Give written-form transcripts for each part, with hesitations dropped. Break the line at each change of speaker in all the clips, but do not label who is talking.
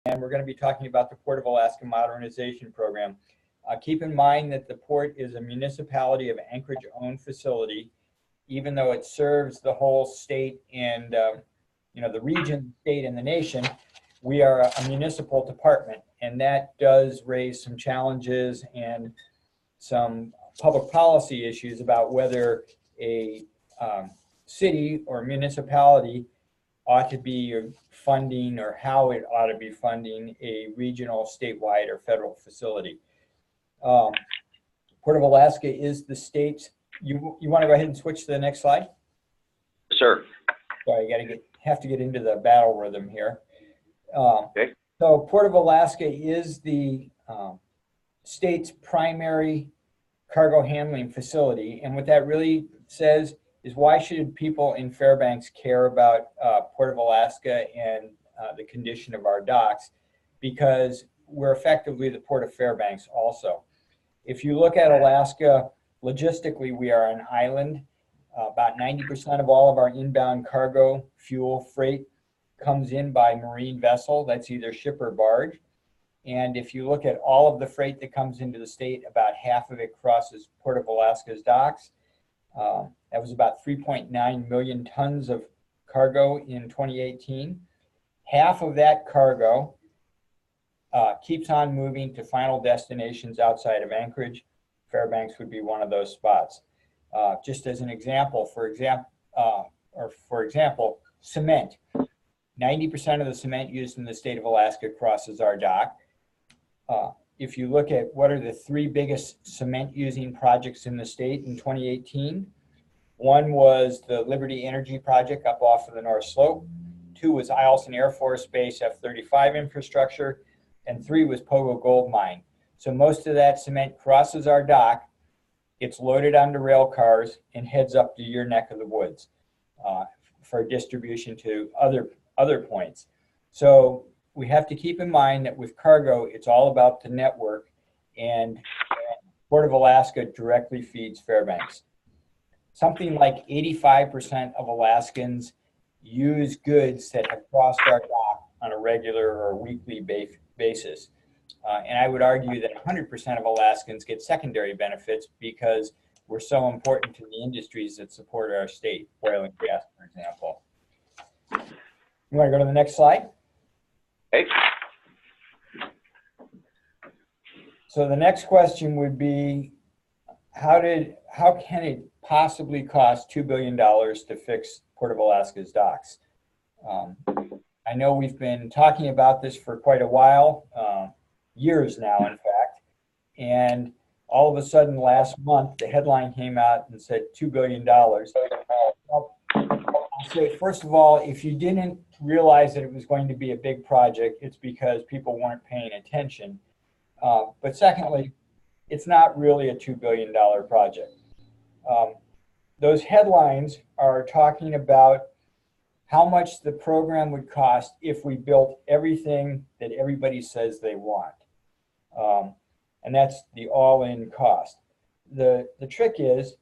and we're going to be talking about the Port of Alaska Modernization Program. Keep in mind that the port is a municipality of Anchorage-owned facility, even though it serves the whole state and the region, state, and the nation. We are a municipal department, and that does raise some challenges and some public policy issues about whether a city or municipality ought to be funding, or how it ought to be funding, a regional, statewide, or federal facility. Port of Alaska is the state's. You want to go ahead and switch to the next slide?
Sure.
Sorry, have to get into the battle rhythm here.
Okay.
So Port of Alaska is the state's primary cargo handling facility, and what that really says is, why should people in Fairbanks care about Port of Alaska and the condition of our docks? Because we're effectively the Port of Fairbanks also. If you look at Alaska, logistically, we are an island. About 90% of all of our inbound cargo, fuel, freight comes in by marine vessel. That's either ship or barge. And if you look at all of the freight that comes into the state, about half of it crosses Port of Alaska's docks. That was about 3.9 million tons of cargo in 2018. Half of that cargo keeps on moving to final destinations outside of Anchorage. Fairbanks would be one of those spots. Just as an example, for example, cement. 90% of the cement used in the state of Alaska crosses our dock. If you look at what are the three biggest cement using projects in the state in 2018, one was the Liberty Energy project up off of the North Slope. Two was Eielson Air Force Base F-35 infrastructure. And three was Pogo Gold Mine. So most of that cement crosses our dock, gets loaded onto rail cars, and heads up to your neck of the woods for distribution to other points. So we have to keep in mind that with cargo, it's all about the network, and Port of Alaska directly feeds Fairbanks. Something like 85% of Alaskans use goods that have crossed our dock on a regular or weekly basis. And I would argue that 100% of Alaskans get secondary benefits because we're so important to the industries that support our state, oil and gas, for example. You want to go to the next slide?
Okay.
So the next question would be, how can it possibly cost $2 billion to fix Port of Alaska's docks? I know we've been talking about this for quite a while, years now, in fact, and all of a sudden last month, the headline came out and said $2 billion. I'll say, first of all, if you didn't realize that it was going to be a big project, it's because people weren't paying attention. But secondly, it's not really a $2 billion project. Those headlines are talking about how much the program would cost if we built everything that everybody says they want. And that's the all-in cost. The trick is,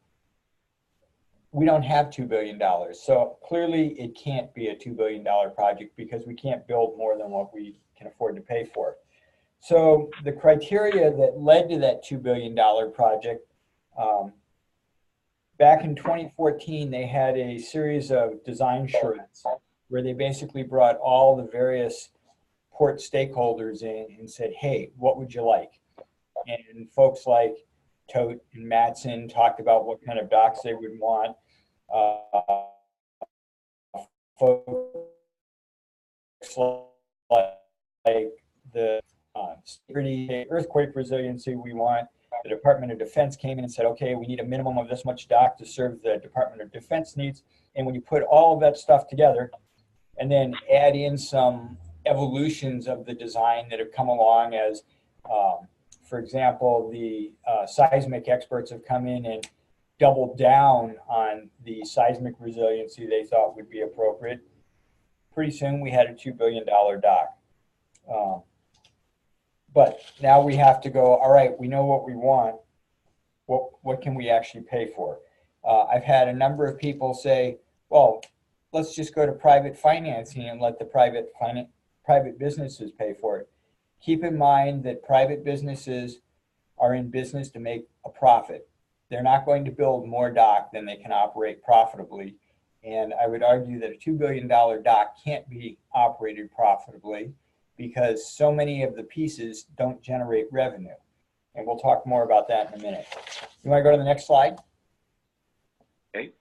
we don't have $2 billion. So clearly it can't be a $2 billion project because we can't build more than what we can afford to pay for. So the criteria that led to that $2 billion project, back in 2014, they had a series of design charrettes where they basically brought all the various port stakeholders in and said, hey, what would you like? And folks like Tote and Matson talked about what kind of docks they would want. Folks like the security, earthquake resiliency we want. The Department of Defense came in and said, okay, we need a minimum of this much dock to serve the Department of Defense needs. And when you put all of that stuff together and then add in some evolutions of the design that have come along as, for example, the seismic experts have come in and doubled down on the seismic resiliency they thought would be appropriate. Pretty soon we had a $2 billion dock. But now we have to go, all right, we know what we want. What can we actually pay for? I've had a number of people say, well, let's just go to private financing and let the private private businesses pay for it. Keep in mind that private businesses are in business to make a profit. They're not going to build more dock than they can operate profitably. And I would argue that a $2 billion dock can't be operated profitably because so many of the pieces don't generate revenue. And we'll talk more about that in a minute. You want to go to the next slide?
Okay.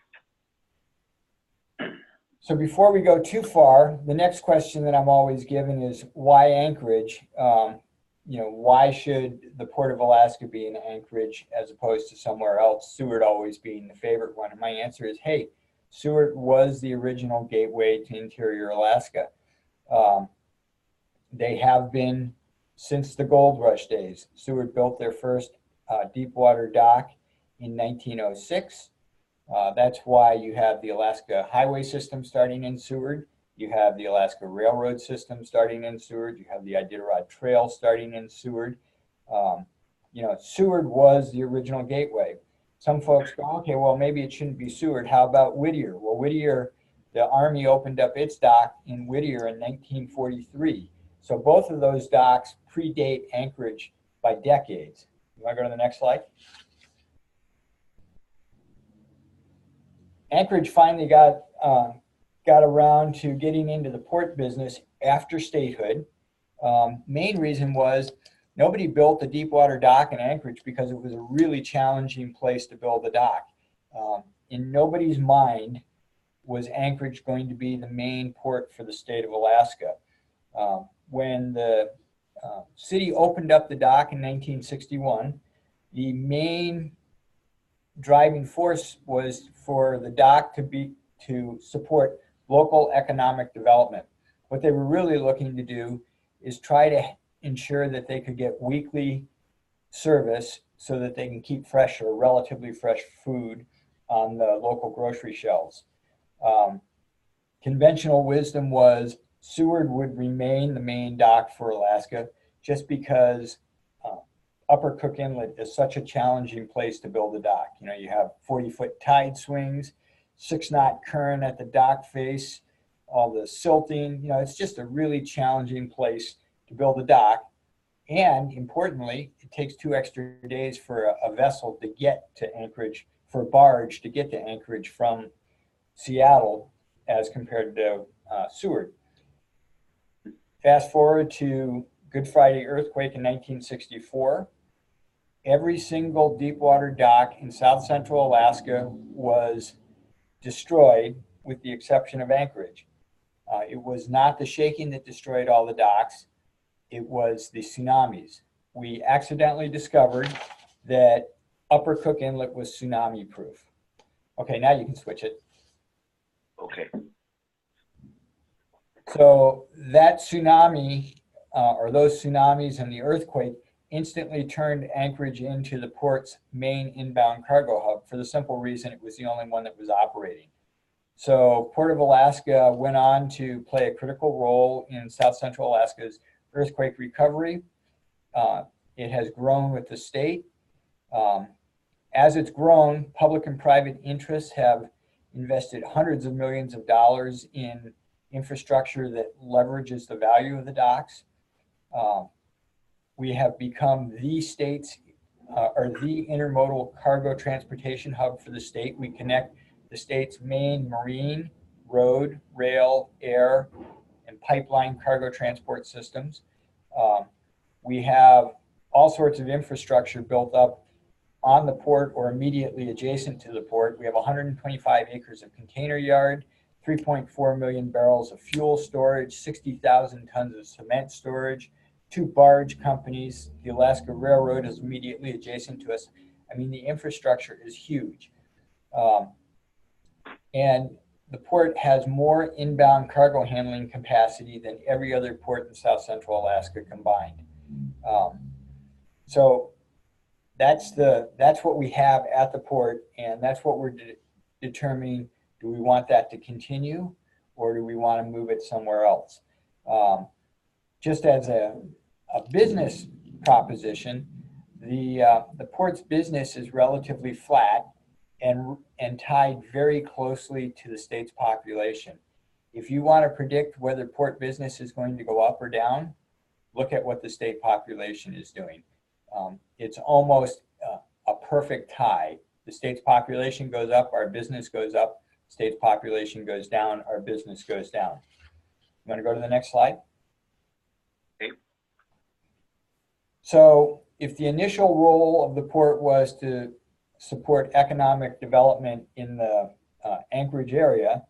So before we go too far, the next question that I'm always given is why Anchorage? Why should the Port of Alaska be in Anchorage as opposed to somewhere else? Seward always being the favorite one. And my answer is, hey, Seward was the original gateway to interior Alaska. They have been since the gold rush days. Seward built their first deep water dock in 1906. That's why you have the Alaska Highway System starting in Seward. You have the Alaska Railroad System starting in Seward. You have the Iditarod Trail starting in Seward. Seward was the original gateway. Some folks go, okay, well, maybe it shouldn't be Seward. How about Whittier? Well, Whittier, the Army opened up its dock in Whittier in 1943. So both of those docks predate Anchorage by decades. You want to go to the next slide? Anchorage finally got around to getting into the port business after statehood. Main reason was nobody built a deep water dock in Anchorage because it was a really challenging place to build a dock. In nobody's mind was Anchorage going to be the main port for the state of Alaska. When the city opened up the dock in 1961, the main driving force was for the dock to support local economic development. What they were really looking to do is try to ensure that they could get weekly service so that they can keep fresh or relatively fresh food on the local grocery shelves. Conventional wisdom was Seward would remain the main dock for Alaska just because Upper Cook Inlet is such a challenging place to build a dock. You have 40-foot tide swings, 6-knot current at the dock face, all the silting. It's just a really challenging place to build a dock. And importantly, it takes 2 extra days for a vessel to get to Anchorage, for a barge to get to Anchorage from Seattle as compared to Seward. Fast forward to Good Friday earthquake in 1964. Every single deep water dock in South Central Alaska was destroyed with the exception of Anchorage. It was not the shaking that destroyed all the docks. It was the tsunamis. We accidentally discovered that Upper Cook Inlet was tsunami proof. Okay, now you can switch it.
Okay.
So that tsunami, or those tsunamis and the earthquake, instantly turned Anchorage into the port's main inbound cargo hub for the simple reason it was the only one that was operating. So Port of Alaska went on to play a critical role in South Central Alaska's earthquake recovery. It has grown with the state. As it's grown, public and private interests have invested hundreds of millions of dollars in infrastructure that leverages the value of the docks. We have become the state's or the intermodal cargo transportation hub for the state. We connect the state's main marine, road, rail, air, and pipeline cargo transport systems. We have all sorts of infrastructure built up on the port or immediately adjacent to the port. We have 125 acres of container yard, 3.4 million barrels of fuel storage, 60,000 tons of cement storage, 2 barge companies. The Alaska Railroad is immediately adjacent to us. I mean, the infrastructure is huge. And the port has more inbound cargo handling capacity than every other port in South Central Alaska combined. So that's what we have at the port, and that's what we're determining. Do we want that to continue, or do we want to move it somewhere else? Just as a business proposition, the port's business is relatively flat and tied very closely to the state's population. if you want to predict whether port business is going to go up or down, look at what the state population is doing. It's almost a perfect tie. The state's population goes up, our business goes up. State's population goes down, our business goes down. You want to go to the next slide?
Okay.
So if the initial role of the port was to support economic development in the Anchorage area,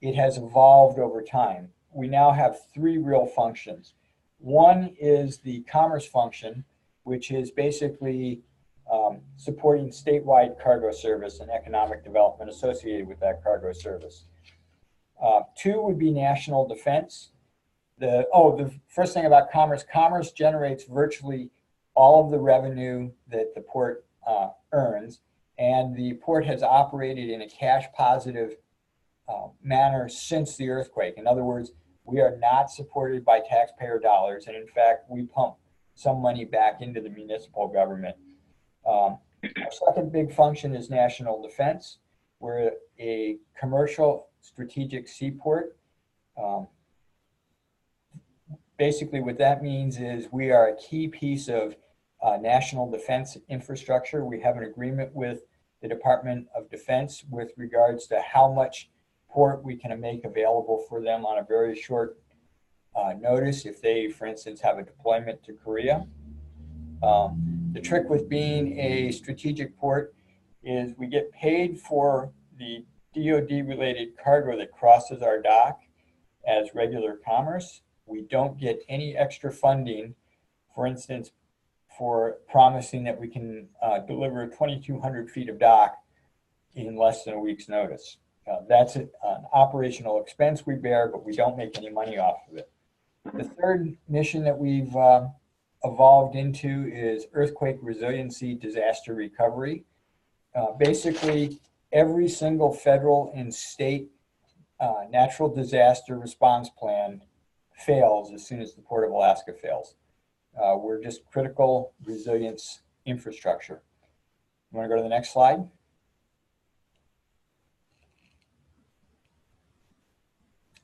it has evolved over time. We now have three real functions. One is the commerce function, which is basically supporting statewide cargo service and economic development associated with that cargo service. Two would be national defense. The first thing about commerce generates virtually all of the revenue that the port earns, and the port has operated in a cash positive manner since the earthquake. In other words, we are not supported by taxpayer dollars, and in fact, we pump some money back into the municipal government. Our second big function is national defense. We're a commercial strategic seaport. Basically, what that means is we are a key piece of national defense infrastructure. We have an agreement with the Department of Defense with regards to how much port we can make available for them on a very short notice if they, for instance, have a deployment to Korea. The trick with being a strategic port is we get paid for the DoD related cargo that crosses our dock as regular commerce. We don't get any extra funding, for instance, for promising that we can deliver 2,200 feet of dock in less than a week's notice. That's an operational expense we bear, but we don't make any money off of it. The third mission that we've evolved into is earthquake resiliency disaster recovery. Basically, every single federal and state natural disaster response plan fails as soon as the Port of Alaska fails. We're just critical resilience infrastructure. You want to go to the next slide?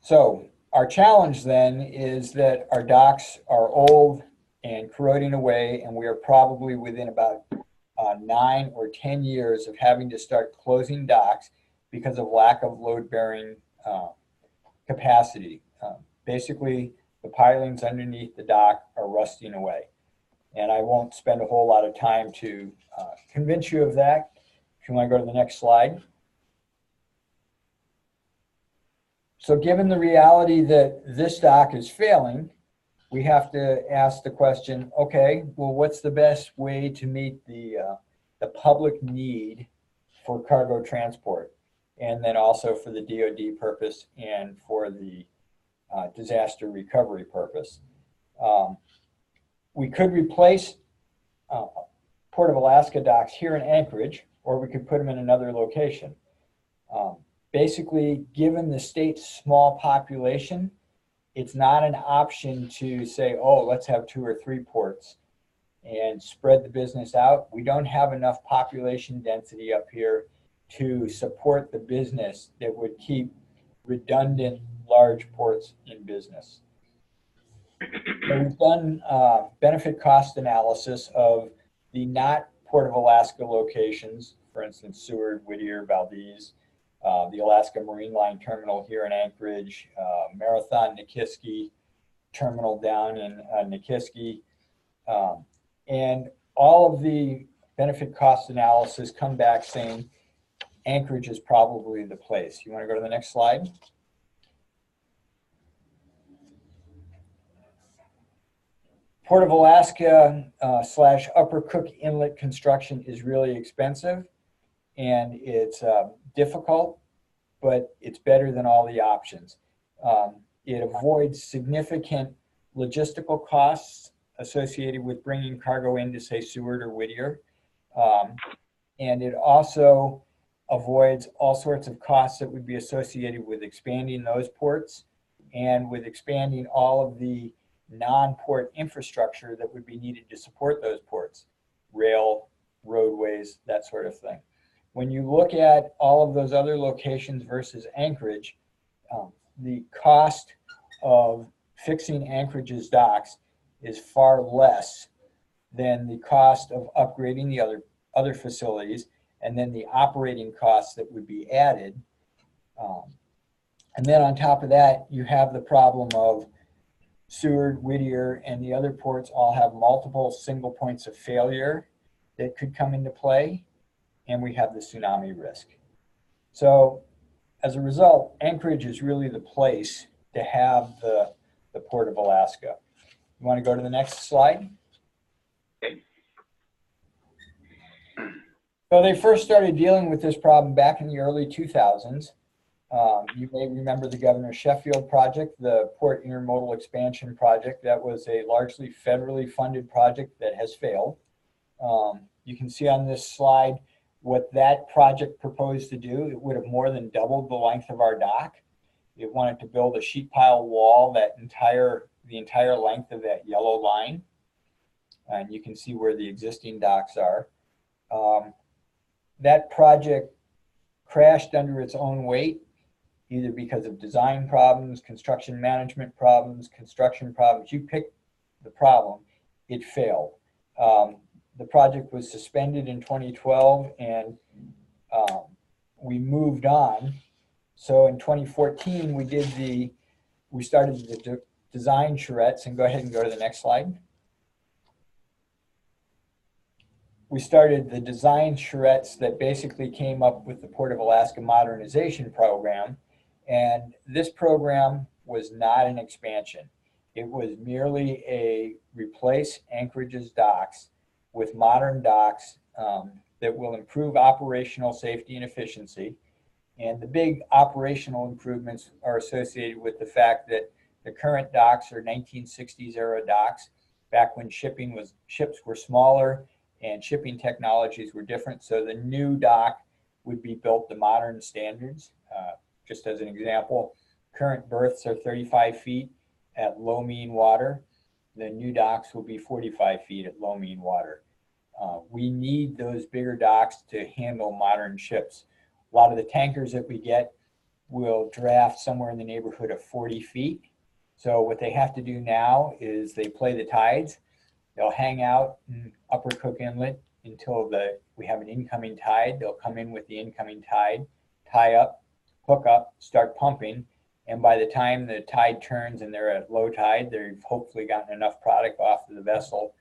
So our challenge then is that our docks are old and corroding away, and we are probably within about 9 or 10 years of having to start closing docks because of lack of load-bearing capacity. Basically, the pilings underneath the dock are rusting away. And I won't spend a whole lot of time to convince you of that. If you want to go to the next slide. So given the reality that this dock is failing, we have to ask the question, okay, well, what's the best way to meet the public need for cargo transport? And then also for the DoD purpose and for the disaster recovery purpose. We could replace Port of Alaska docks here in Anchorage, or we could put them in another location. Basically, given the state's small population, it's not an option to say, oh, let's have 2 or 3 ports and spread the business out. We don't have enough population density up here to support the business that would keep redundant large ports in business. So we've done benefit cost analysis of the not Port of Alaska locations, for instance, Seward, Whittier, Valdez, the Alaska Marine Line Terminal here in Anchorage, Marathon, Nikiski, terminal down in Nikiski. And all of the benefit cost analysis come back saying Anchorage is probably the place. You want to go to the next slide? Port of Alaska / Upper Cook Inlet construction is really expensive, and it's difficult, but it's better than all the options. It avoids significant logistical costs associated with bringing cargo into, say, Seward or Whittier. And it also avoids all sorts of costs that would be associated with expanding those ports and with expanding all of the non-port infrastructure that would be needed to support those ports, rail, roadways, that sort of thing. When you look at all of those other locations versus Anchorage, the cost of fixing Anchorage's docks is far less than the cost of upgrading the other facilities, and then the operating costs that would be added. And then on top of that, you have the problem of Seward, Whittier, and the other ports all have multiple single points of failure that could come into play, and we have the tsunami risk. So as a result, Anchorage is really the place to have the Port of Alaska. You want to go to the next slide?
Okay.
So they first started dealing with this problem back in the early 2000s. You may remember the Governor Sheffield project, the Port Intermodal Expansion project. That was a largely federally funded project that has failed. You can see on this slide what that project proposed to do. It would have more than doubled the length of our dock. It wanted to build a sheet pile wall the entire length of that yellow line. And you can see where the existing docks are. That project crashed under its own weight, either because of design problems, construction management problems, construction problems. You pick the problem, it failed. The project was suspended in 2012, and we moved on. So in 2014, we started the design charrettes, and go ahead and go to the next slide. We started the design charrettes that basically came up with the Port of Alaska modernization program. And this program was not an expansion. It was merely a replace Anchorage's docks with modern docks that will improve operational safety and efficiency. And the big operational improvements are associated with the fact that the current docks are 1960s era docks, back when ships were smaller and shipping technologies were different. So the new dock would be built to modern standards. Just as an example, current berths are 35 feet at low mean water. The new docks will be 45 feet at low mean water. We need those bigger docks to handle modern ships. A lot of the tankers that we get will draft somewhere in the neighborhood of 40 feet. So what they have to do now is they play the tides. They'll hang out in Upper Cook Inlet until we have an incoming tide. They'll come in with the incoming tide, tie up, hook up, start pumping. And by the time the tide turns and they're at low tide, they've hopefully gotten enough product off of the vessel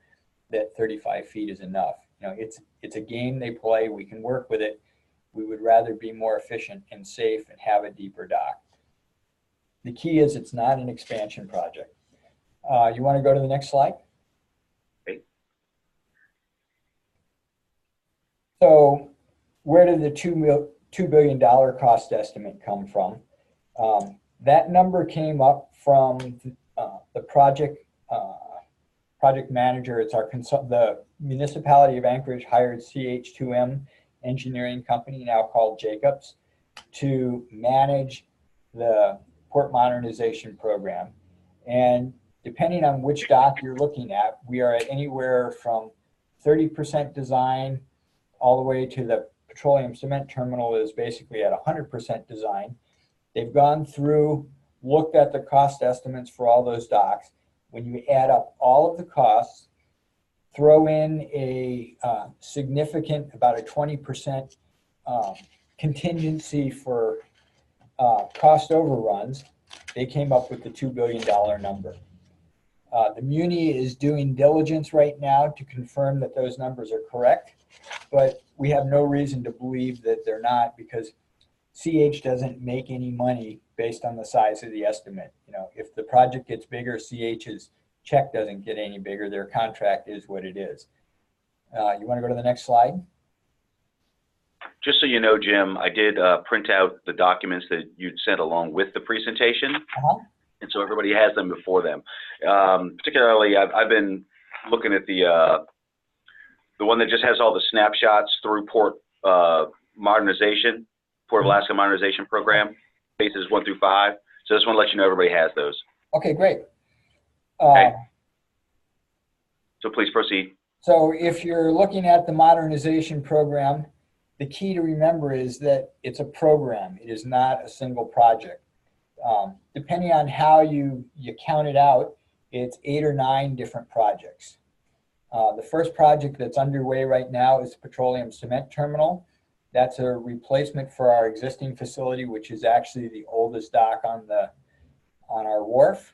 that 35 feet is enough. You know, it's a game they play. We can work with it. We would rather be more efficient and safe and have a deeper dock. The key is it's not an expansion project. You want to go to the next slide?
Okay.
So where did the $2 billion cost estimate come from? That number came up from the project manager. It's the municipality of Anchorage hired CH2M engineering company, now called Jacobs, to manage the port modernization program. And depending on which dock you're looking at, we are at anywhere from 30% design all the way to the petroleum cement terminal is basically at 100% design. They've gone through, looked at the cost estimates for all those docks. When you add up all of the costs, throw in a significant, about a 20% contingency for cost overruns, they came up with the $2 billion number. The Muni is doing diligence right now to confirm that those numbers are correct, but we have no reason to believe that they're not, because CH doesn't make any money based on the size of the estimate. You know, if the project gets bigger, CH's check doesn't get any bigger. Their contract is what it is. You want to go to the next slide?
Just so you know, Jim, I did print out the documents that you'd sent along with the presentation. And so everybody has them before them. Particularly, I've been looking at the one that just has all the snapshots through Port modernization, Port of Alaska modernization program, phases 1 through 5. So I just want to let you know everybody has those.
Okay, great.
Okay. So please proceed.
So if you're looking at the modernization program, the key to remember is that it's a program. It is not a single project. Depending on how you count it out, it's 8 or 9 different projects. The first project that's underway right now is the petroleum cement terminal. That's a replacement for our existing facility, which is actually the oldest dock on our wharf.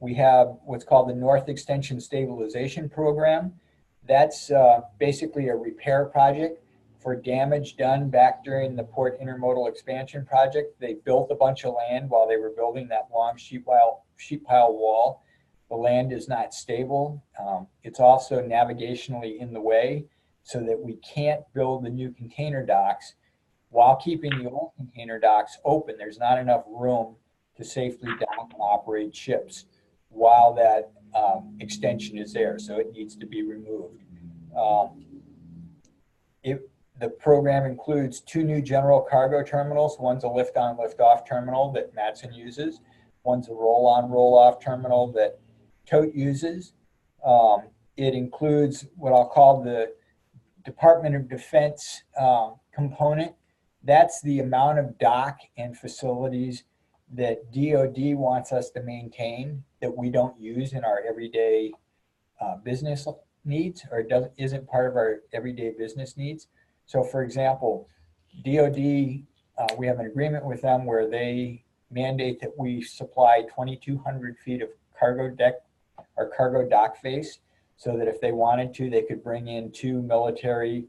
We have what's called the North Extension Stabilization Program. That's basically a repair project for damage done back during the port intermodal expansion project. They built a bunch of land while they were building that long sheet pile wall. The land is not stable. It's also navigationally in the way, so that we can't build the new container docks while keeping the old container docks open. There's not enough room to safely dock and operate ships while that extension is there, so it needs to be removed. The program includes 2 new general cargo terminals. One's a lift-on, lift-off terminal that Matson uses. One's a roll-on, roll-off terminal that Tote uses. It includes what I'll call the Department of Defense component. That's the amount of dock and facilities that DoD wants us to maintain that we don't use in our everyday business needs, or isn't part of our everyday business needs. So for example, DoD, we have an agreement with them where they mandate that we supply 2,200 feet of cargo deck or cargo dock face, so that if they wanted to, they could bring in 2 military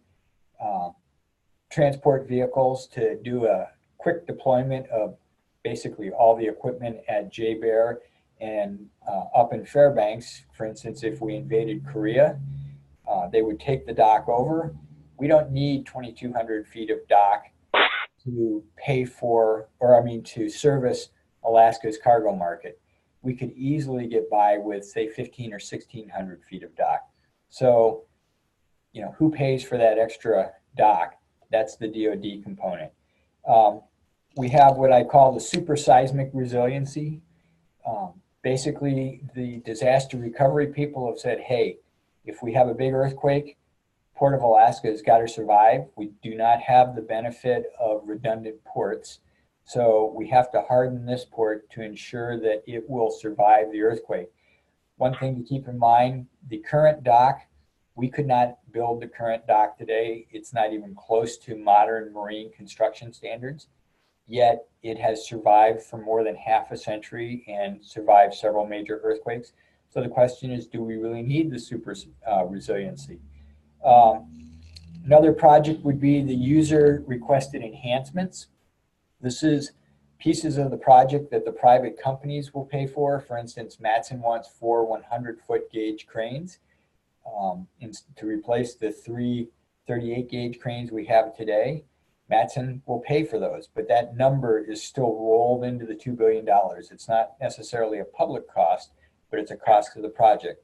transport vehicles to do a quick deployment of basically all the equipment at Jager and up in Fairbanks. For instance, if we invaded Korea, they would take the dock over. We don't need 2,200 feet of dock to pay for, to service Alaska's cargo market. We could easily get by with, say, 1,500 or 1,600 feet of dock. So, who pays for that extra dock? That's the DoD component. We have what I call the super seismic resiliency. Basically, the disaster recovery people have said, hey, if we have a big earthquake, Port of Alaska has got to survive. We do not have the benefit of redundant ports. So we have to harden this port to ensure that it will survive the earthquake. One thing to keep in mind, the current dock, we could not build the current dock today. It's not even close to modern marine construction standards, yet it has survived for more than half a century and survived several major earthquakes. So the question is, do we really need the super resiliency? Another project would be the user requested enhancements. This is pieces of the project that the private companies will pay for. For instance, Matson wants 4 100-foot gauge cranes to replace the 3 38-gauge cranes we have today. Matson will pay for those, but that number is still rolled into the $2 billion. It's not necessarily a public cost, but it's a cost to the project.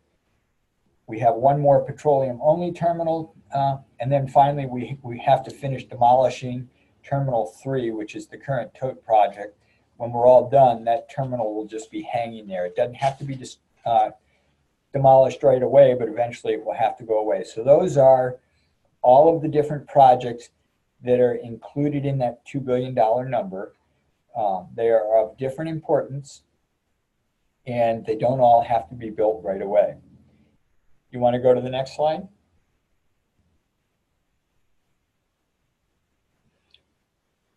We have 1 more petroleum-only terminal, and then finally we have to finish demolishing Terminal 3, which is the current Tote project. When we're all done, that terminal will just be hanging there. It doesn't have to be demolished right away, but eventually it will have to go away. So those are all of the different projects that are included in that $2 billion number. They are of different importance, and they don't all have to be built right away. You want to go to the next slide?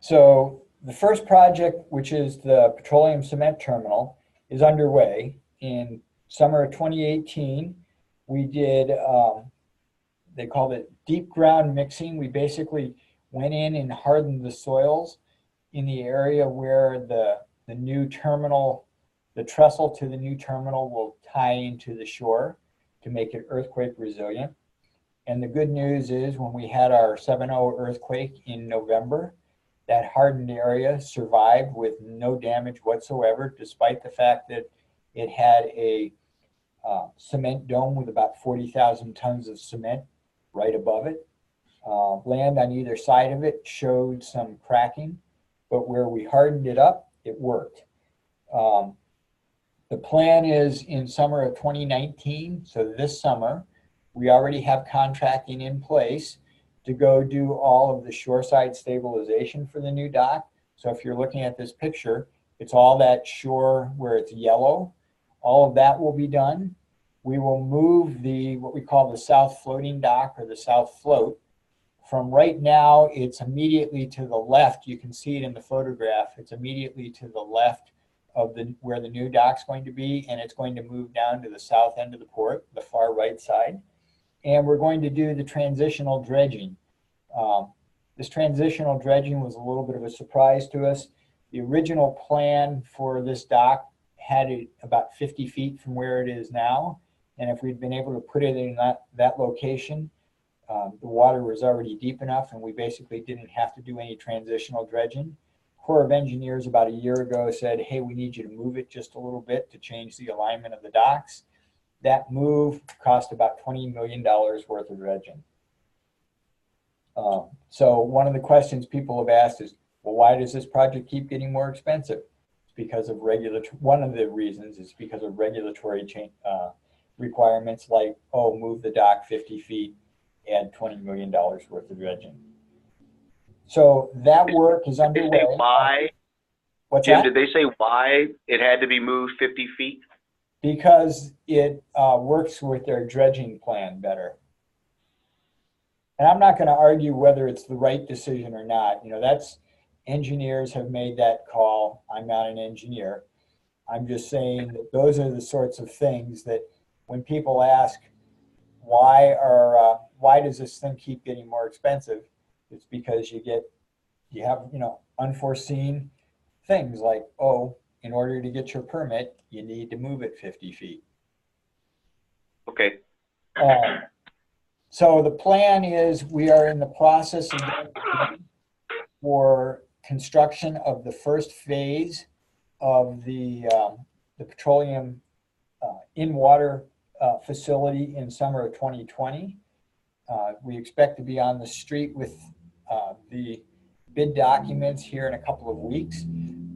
So the first project, which is the petroleum cement terminal, is underway. In summer of 2018, we did, they called it deep ground mixing. We basically went in and hardened the soils in the area where the new terminal, the trestle to the new terminal will tie into the shore to make it earthquake resilient. And the good news is when we had our 7.0 earthquake in November, that hardened area survived with no damage whatsoever, despite the fact that it had a cement dome with about 40,000 tons of cement right above it. Land on either side of it showed some cracking, but where we hardened it up, it worked. The plan is in summer of 2019, so this summer, we already have contracting in place to go do all of the shoreside stabilization for the new dock. So if you're looking at this picture, It's all that shore where it's yellow. All of that will be done. We will move the, what we call the south floating dock or the south float. From right now, it's immediately to the left. You can see it in the photograph. It's immediately to the left of the where the new dock's going to be, and it's going to move down to the south end of the port, the far right side. And we're going to do the transitional dredging. This transitional dredging was a little bit of a surprise to us. The original plan for this dock had it about 50 feet from where it is now. And if we'd been able to put it in that location, the water was already deep enough and we basically didn't have to do any transitional dredging. Corps of Engineers about a year ago said, hey, we need you to move it just a little bit to change the alignment of the docks. That move cost about $20 million worth of dredging. So one of the questions people have asked is, well, why does this project keep getting more expensive? It's because of one of the reasons is because of regulatory requirements like, oh, move the dock 50 feet, add $20 million worth of dredging. So that work is underway.
Did they say why?
What's
Jim,
that?
did they say why it had to be moved 50 feet?
Because it works with their dredging plan better. And I'm not going to argue whether it's the right decision or not. You know, that's engineers have made that call. I'm not an engineer. I'm just saying that those are the sorts of things that when people ask, why does this thing keep getting more expensive? It's because you have, you know, unforeseen things like, oh, in order to get your permit, you need to move it 50 feet.
Okay.
So the plan is we are in the process of for construction of the first phase of the petroleum in-water facility in summer of 2020. We expect to be on the street with the bid documents here in a couple of weeks.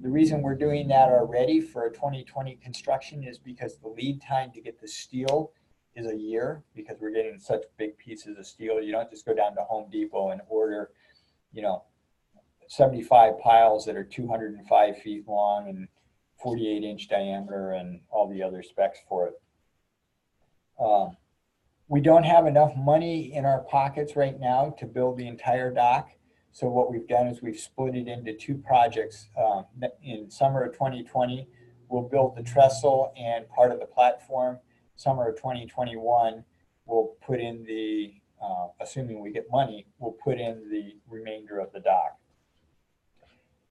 The reason we're doing that already for a 2020 construction is because the lead time to get the steel is a year, because we're getting such big pieces of steel. You don't just go down to Home Depot and order, you know, 75 piles that are 205 feet long and 48-inch diameter and all the other specs for it. We don't have enough money in our pockets right now to build the entire dock. So what we've done is we've split it into two projects. In summer of 2020, we'll build the trestle and part of the platform. Summer of 2021, we'll put in the, assuming we get money, we'll put in the remainder of the dock.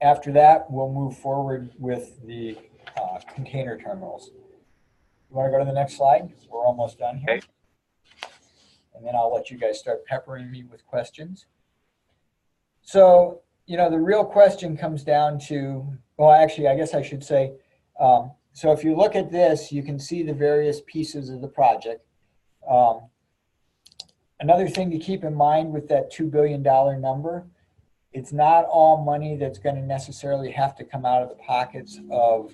After that, we'll move forward with the container terminals. You want to go to the next slide? We're almost done here.
Okay.
And then I'll let you guys start peppering me with questions. So, you know, the real question comes down to, well, actually, I guess I should say, so if you look at this, you can see the various pieces of the project. Another thing to keep in mind with that $2 billion number, it's not all money that's going to necessarily have to come out of the pockets of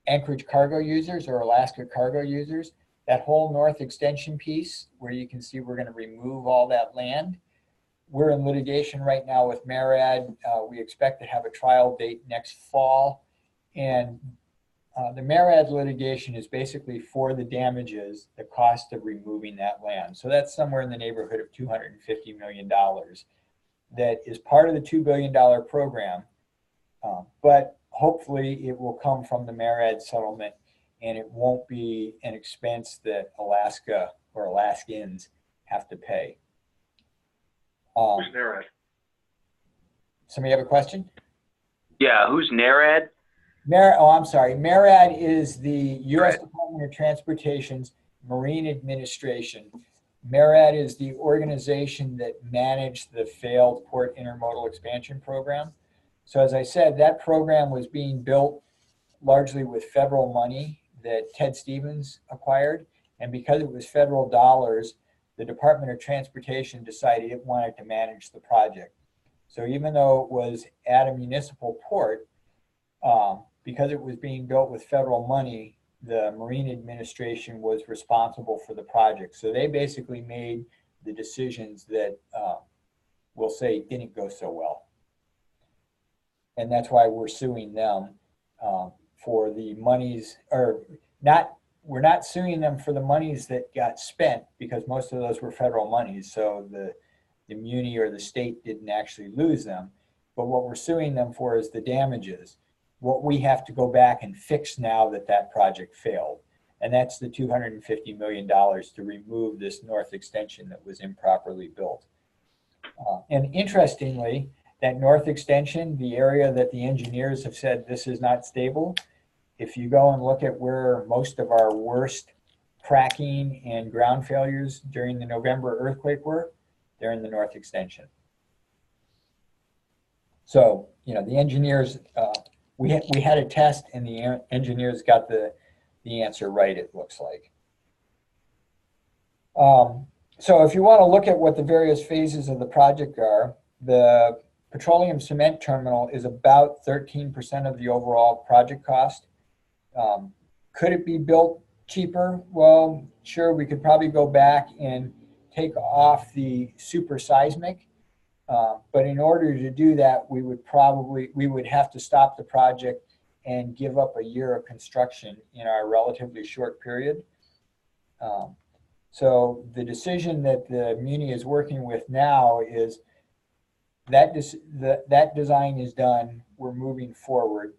Anchorage cargo users or Alaska cargo users. That whole north extension piece where you can see we're going to remove all that land. We're in litigation right now with MARAD. We expect to have a trial date next fall. And the MARAD litigation is basically for the damages, the cost of removing that land. So that's somewhere in the neighborhood of $250 million. That is part of the $2 billion program, but hopefully it will come from the MARAD settlement and it won't be an expense that Alaska or Alaskans have to pay.
Who's NARAD?
Somebody have a question?
Yeah, who's NARAD?
I'm sorry. MARAD is the U.S. Department of Transportation's Marine Administration. MARAD is the organization that managed the failed port intermodal expansion program. So as I said, that program was being built largely with federal money that Ted Stevens acquired. And because it was federal dollars, the Department of Transportation decided it wanted to manage the project. So even though it was at a municipal port, because it was being built with federal money, the Marine Administration was responsible for the project. So they basically made the decisions that we'll say didn't go so well. and that's why we're suing them for the monies, or not. We're not suing them for the monies that got spent, because most of those were federal monies, so the muni or the state didn't actually lose them. But what we're suing them for is the damages, what we have to go back and fix now that that project failed. And that's the $250 million to remove this north extension that was improperly built. And interestingly, that north extension, the area that the engineers have said this is not stable, if you go and look at where most of our worst cracking and ground failures during the November earthquake were, they're in the north extension. So, you know, the engineers, we had a test, and the engineers got the answer right, it looks like. So if you want to look at what the various phases of the project are, the petroleum cement terminal is about 13% of the overall project cost. Could it be built cheaper? Well, sure, we could probably go back and take off the super seismic. But in order to do that, we would have to stop the project and give up a year of construction in our relatively short period. So the decision that the Muni is working with now is that that design is done. We're moving forward.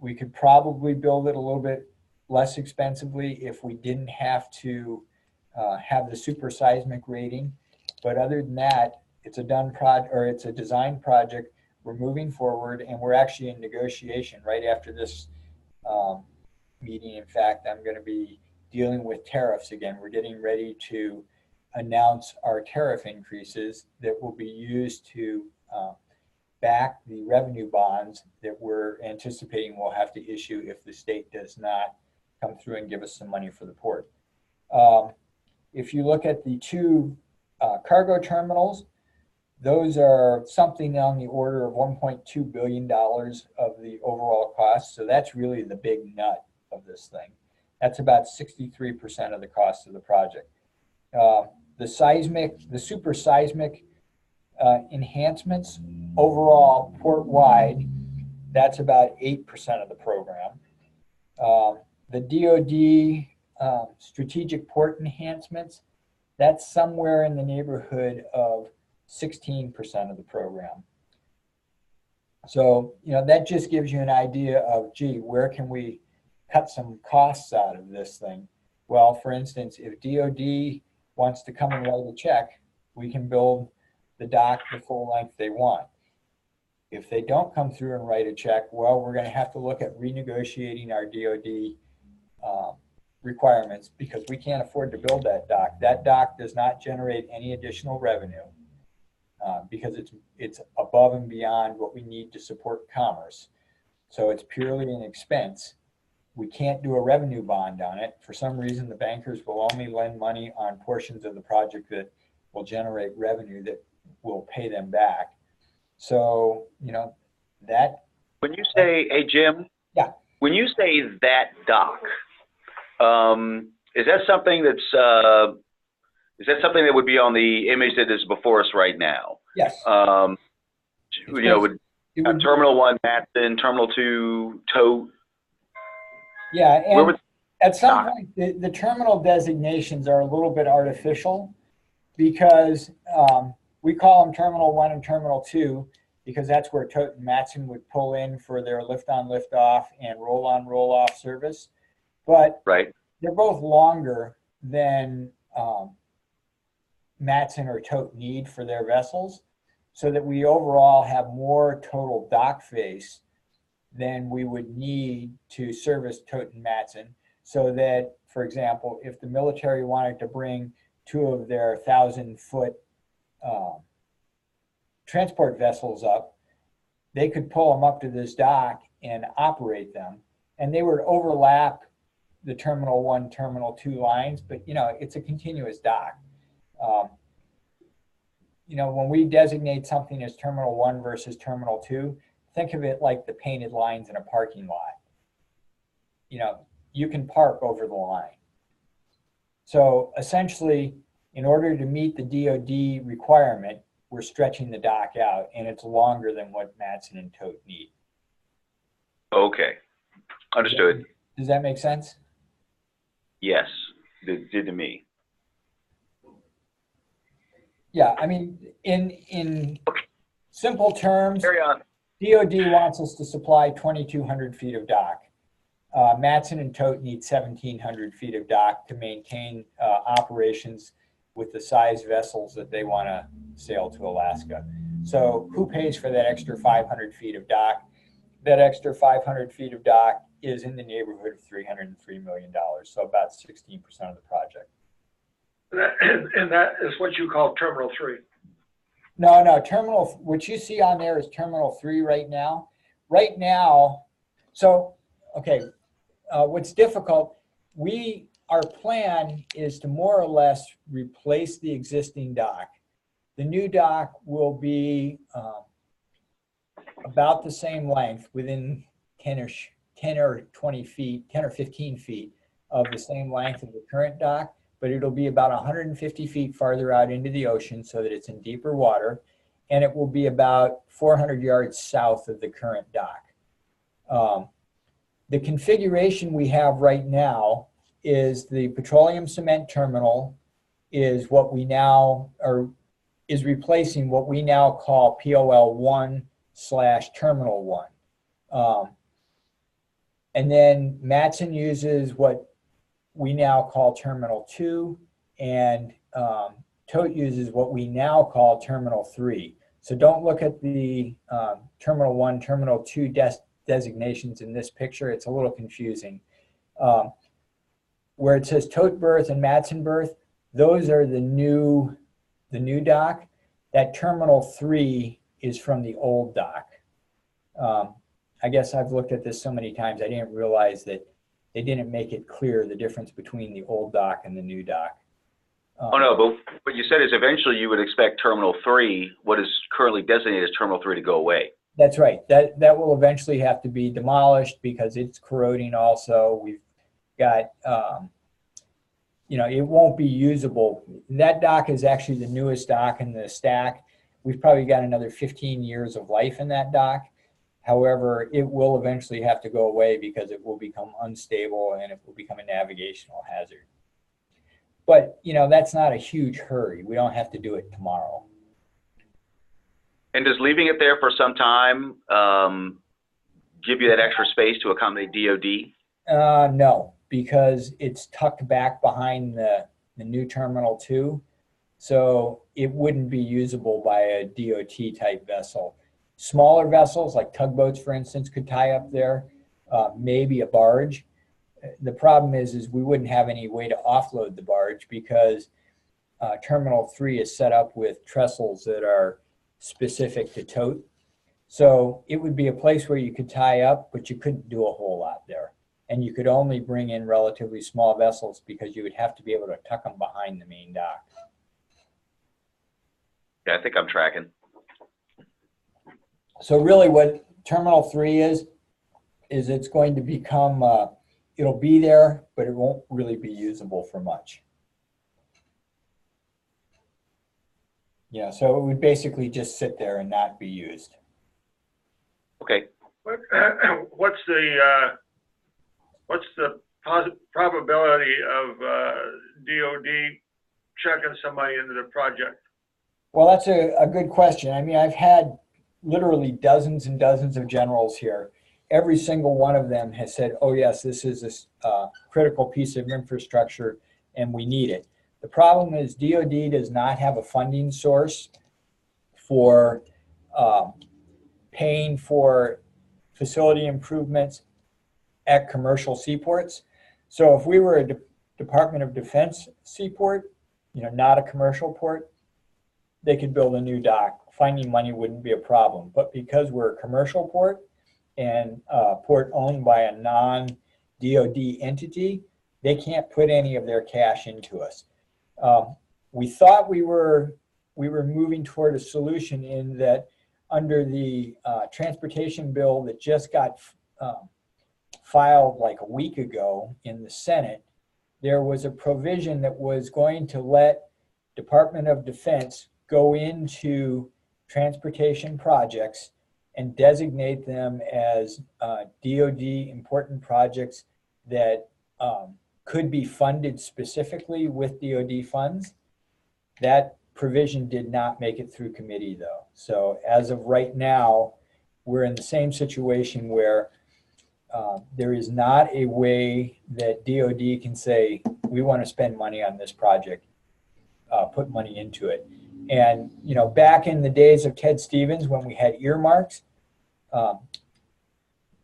We could probably build it a little bit less expensively if we didn't have to have the super seismic rating. But other than that, it's a done project, or it's a design project. We're moving forward, and we're actually in negotiation right after this meeting. In fact, I'm going to be dealing with tariffs again. We're getting ready to announce our tariff increases that will be used to back the revenue bonds that we're anticipating we'll have to issue if the state does not come through and give us some money for the port. If you look at the two cargo terminals, those are something on the order of $1.2 billion of the overall cost. So that's really the big nut of this thing. That's about 63% of the cost of the project. The super seismic enhancements overall port-wide, that's about 8% of the program. The DoD strategic port enhancements, that's somewhere in the neighborhood of 16% of the program. So, you know, that just gives you an idea of, gee, where can we cut some costs out of this thing? Well, for instance, if DoD wants to come and write a check, we can build the dock the full length they want. If they don't come through and write a check, well, we're going to have to look at renegotiating our DoD requirements, because we can't afford to build that dock. That dock does not generate any additional revenue because it's above and beyond what we need to support commerce. So it's purely an expense. We can't do a revenue bond on it. For some reason, the bankers will only lend money on portions of the project that will generate revenue that will pay them back. So, you know, that.
When you say, hey, Jim,
yeah.
When you say that dock, is that something that would be on the image that is before us right now?
Yes.
You know, would Terminal 1, Matson, Terminal 2, Tote?
Yeah, and at some point, the terminal designations are a little bit artificial, because we call them Terminal 1 and Terminal 2 because that's where Tote and Matson would pull in for their lift-on, lift-off, and roll-on, roll-off service. But they're both longer than Matson or Tote need for their vessels, so that we overall have more total dock face than we would need to service Tote and Matson. So that, for example, if the military wanted to bring two of their 1,000-foot transport vessels up, they could pull them up to this dock and operate them, and they would overlap the Terminal 1, Terminal 2 lines, but, you know, it's a continuous dock. You know, when we designate something as Terminal 1 versus Terminal 2, think of it like the painted lines in a parking lot. You know, you can park over the line. So essentially, in order to meet the DoD requirement, we're stretching the dock out, and it's longer than what Matson and Tote need.
Okay, understood.
Does that make sense?
Yes, it did to me.
Yeah, I mean, in simple terms,
Carry on.
DOD wants us to supply 2,200 feet of dock. Matson and Tote need 1,700 feet of dock to maintain operations with the size vessels that they want to sail to Alaska. So who pays for that extra 500 feet of dock? That extra 500 feet of dock is in the neighborhood of $303 million, so about 16% of the project.
And that is what you call Terminal 3.
No, terminal, what you see on there is Terminal 3 right now. Right now, so, okay, what's difficult, our plan is to more or less replace the existing dock. The new dock will be about the same length, within 10 or 20 feet, 10 or 15 feet of the same length of the current dock, but it'll be about 150 feet farther out into the ocean so that it's in deeper water, and it will be about 400 yards south of the current dock. The configuration we have right now is the petroleum cement terminal is what we now is replacing what we now call POL 1/Terminal 1. And then Matson uses what we now call Terminal 2, and Tote uses what we now call Terminal 3. So don't look at the Terminal 1, Terminal 2 designations in this picture. It's a little confusing. Where it says Tote berth and Matson berth, those are the new dock. That Terminal 3 is from the old dock. I guess I've looked at this so many times, I didn't realize that they didn't make it clear the difference between the old dock and the new dock.
Oh no, but what you said is eventually you would expect Terminal 3, what is currently designated as Terminal 3, to go away.
That's right. That will eventually have to be demolished because it's corroding also. We've got, it won't be usable. That dock is actually the newest dock in the stack. We've probably got another 15 years of life in that dock. However, it will eventually have to go away because it will become unstable and it will become a navigational hazard. But, that's not a huge hurry. We don't have to do it tomorrow.
And does leaving it there for some time give you that extra space to accommodate DOD?
No, because it's tucked back behind the new Terminal 2. So it wouldn't be usable by a DOT type vessel. Smaller vessels like tugboats, for instance, could tie up there, maybe a barge. The problem is we wouldn't have any way to offload the barge because Terminal 3 is set up with trestles that are specific to Tote. So it would be a place where you could tie up, but you couldn't do a whole lot there. And you could only bring in relatively small vessels because you would have to be able to tuck them behind the main dock.
Yeah, I think I'm tracking.
So really what Terminal 3 is it's going to become, it'll be there, but it won't really be usable for much. Yeah, so it would basically just sit there and not be used.
Okay.
What's the probability of DOD checking somebody into the project?
Well, that's a good question. I mean, I've had literally dozens and dozens of generals here. Every single one of them has said, oh yes, this is a critical piece of infrastructure and we need it. The problem is DOD does not have a funding source for paying for facility improvements at commercial seaports. So if we were a Department of Defense seaport, not a commercial port, they could build a new dock. Finding money wouldn't be a problem. But because we're a commercial port and a port owned by a non-DOD entity, they can't put any of their cash into us. We thought we were moving toward a solution in that under the transportation bill that just got filed like a week ago in the Senate, there was a provision that was going to let Department of Defense go into transportation projects and designate them as DoD important projects that could be funded specifically with DoD funds. That provision did not make it through committee though. So as of right now, we're in the same situation where there is not a way that DoD can say, we want to spend money on this project, put money into it. And, you know, back in the days of Ted Stevens, when we had earmarks,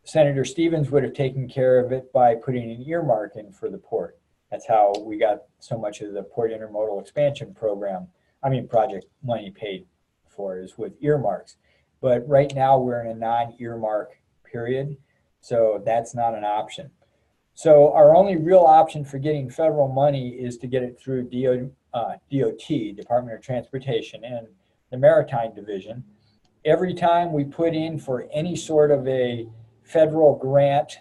Senator Stevens would have taken care of it by putting an earmark in for the port. That's how we got so much of the port intermodal expansion project money paid for, is with earmarks. But right now we're in a non-earmark period, so that's not an option. So our only real option for getting federal money is to get it through DOT, Department of Transportation, and the Maritime Division. Every time we put in for any sort of a federal grant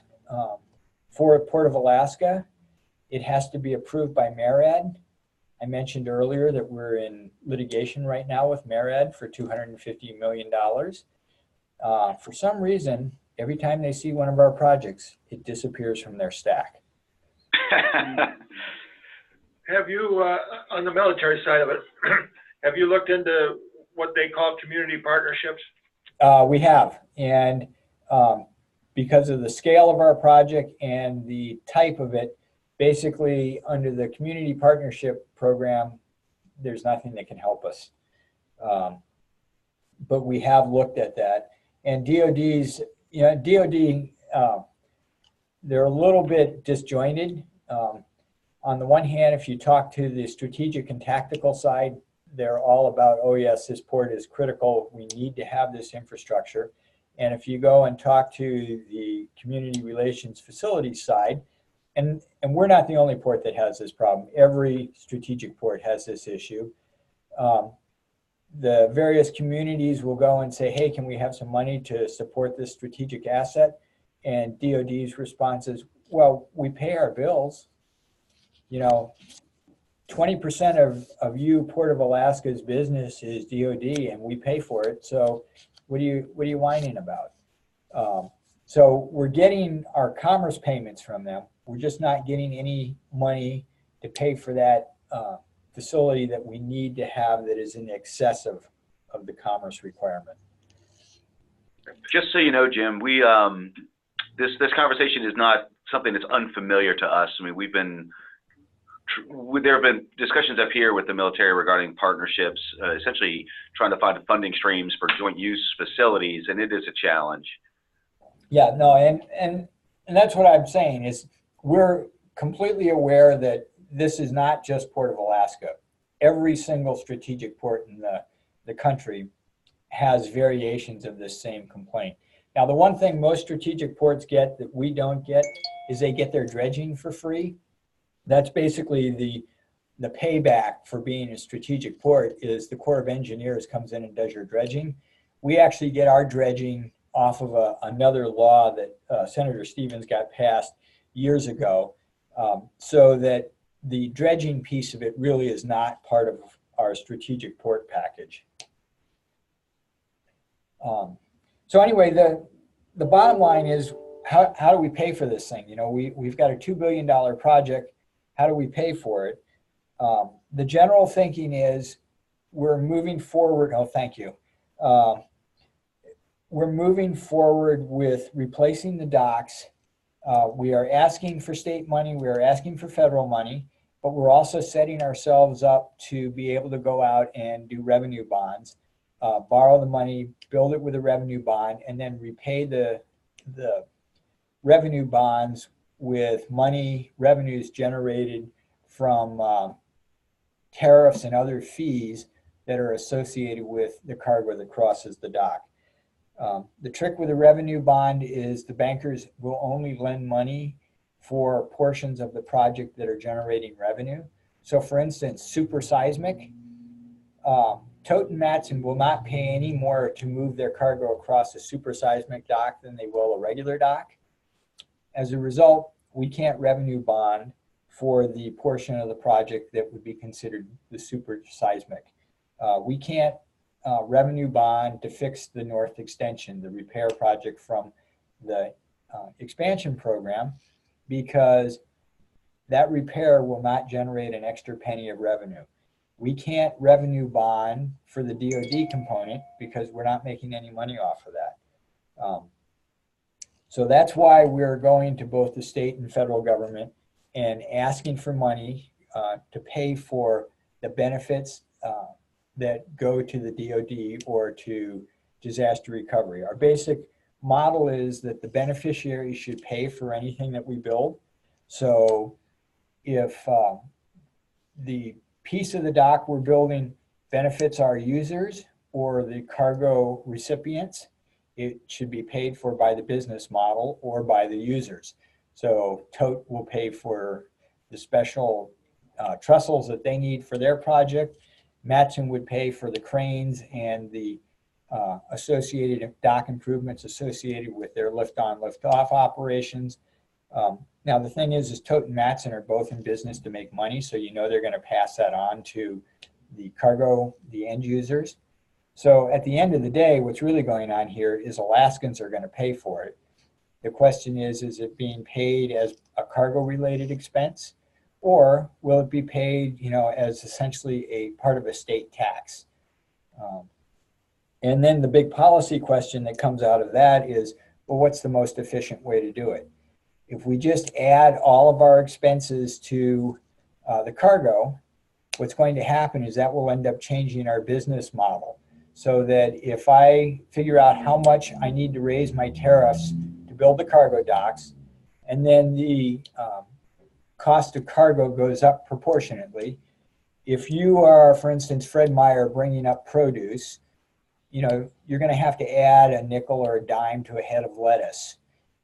for Port of Alaska, it has to be approved by MARAD. I mentioned earlier that we're in litigation right now with MARAD for $250 million. For some reason, every time they see one of our projects, it disappears from their stack.
Have you, on the military side of it, have you looked into what they call community partnerships?
We have, and because of the scale of our project and the type of it, basically under the community partnership program, there's nothing that can help us. But we have looked at that, and DoD's, you know, DoD, they're a little bit disjointed. On the one hand, if you talk to the strategic and tactical side, they're all about, oh yes, this port is critical. We need to have this infrastructure. And if you go and talk to the community relations facilities side, and we're not the only port that has this problem. Every strategic port has this issue. The various communities will go and say, hey, can we have some money to support this strategic asset? And DoD's response is, well, we pay our bills. You know, 20% of you Port of Alaska's business is DoD, and we pay for it. So what are you whining about? So we're getting our commerce payments from them. We're just not getting any money to pay for that facility that we need to have that is in excess of the commerce requirement.
Just so you know, Jim, we this conversation is not something that's unfamiliar to us. I mean, there have been discussions up here with the military regarding partnerships, essentially trying to find funding streams for joint use facilities, and it is a challenge.
Yeah, no, and that's what I'm saying is we're completely aware that this is not just Port of Alaska. Every single strategic port in the country has variations of this same complaint. Now, the one thing most strategic ports get that we don't get is they get their dredging for free. That's basically the payback for being a strategic port is the Corps of Engineers comes in and does your dredging. We actually get our dredging off of another law that Senator Stevens got passed years ago, so that the dredging piece of it really is not part of our strategic port package. So anyway, the bottom line is how do we pay for this thing? You know, we've got a $2 billion project. How do we pay for it? The general thinking is we're moving forward. Oh, thank you. We're moving forward with replacing the docks. We are asking for state money. We are asking for federal money, but we're also setting ourselves up to be able to go out and do revenue bonds, borrow the money, build it with a revenue bond, and then repay the revenue bonds with revenues generated from tariffs and other fees that are associated with the cargo that crosses the dock. The trick with a revenue bond is the bankers will only lend money for portions of the project that are generating revenue. So for instance, super seismic, Tote and Matson will not pay any more to move their cargo across a super seismic dock than they will a regular dock. As a result, we can't revenue bond for the portion of the project that would be considered the super seismic. We can't revenue bond to fix the north extension, the repair project from the expansion program, because that repair will not generate an extra penny of revenue. We can't revenue bond for the DoD component because we're not making any money off of that. So that's why we're going to both the state and federal government and asking for money to pay for the benefits that go to the DoD or to disaster recovery. Our basic model is that the beneficiary should pay for anything that we build. So if the piece of the dock we're building benefits our users or the cargo recipients, it should be paid for by the business model or by the users. So Tote will pay for the special trestles that they need for their project. Matson would pay for the cranes and the associated dock improvements associated with their lift-on, lift-off operations. Now, the thing is Tote and Matson are both in business to make money, so you know they're going to pass that on to the cargo, the end users. So at the end of the day, what's really going on here is Alaskans are going to pay for it. The question is it being paid as a cargo-related expense, or will it be paid, as essentially a part of a state tax? And then the big policy question that comes out of that is, well, what's the most efficient way to do it? If we just add all of our expenses to the cargo, what's going to happen is that will end up changing our business model. So that if I figure out how much I need to raise my tariffs to build the cargo docks, and then the cost of cargo goes up proportionately. If you are, for instance, Fred Meyer bringing up produce, you're going to have to add a nickel or a dime to a head of lettuce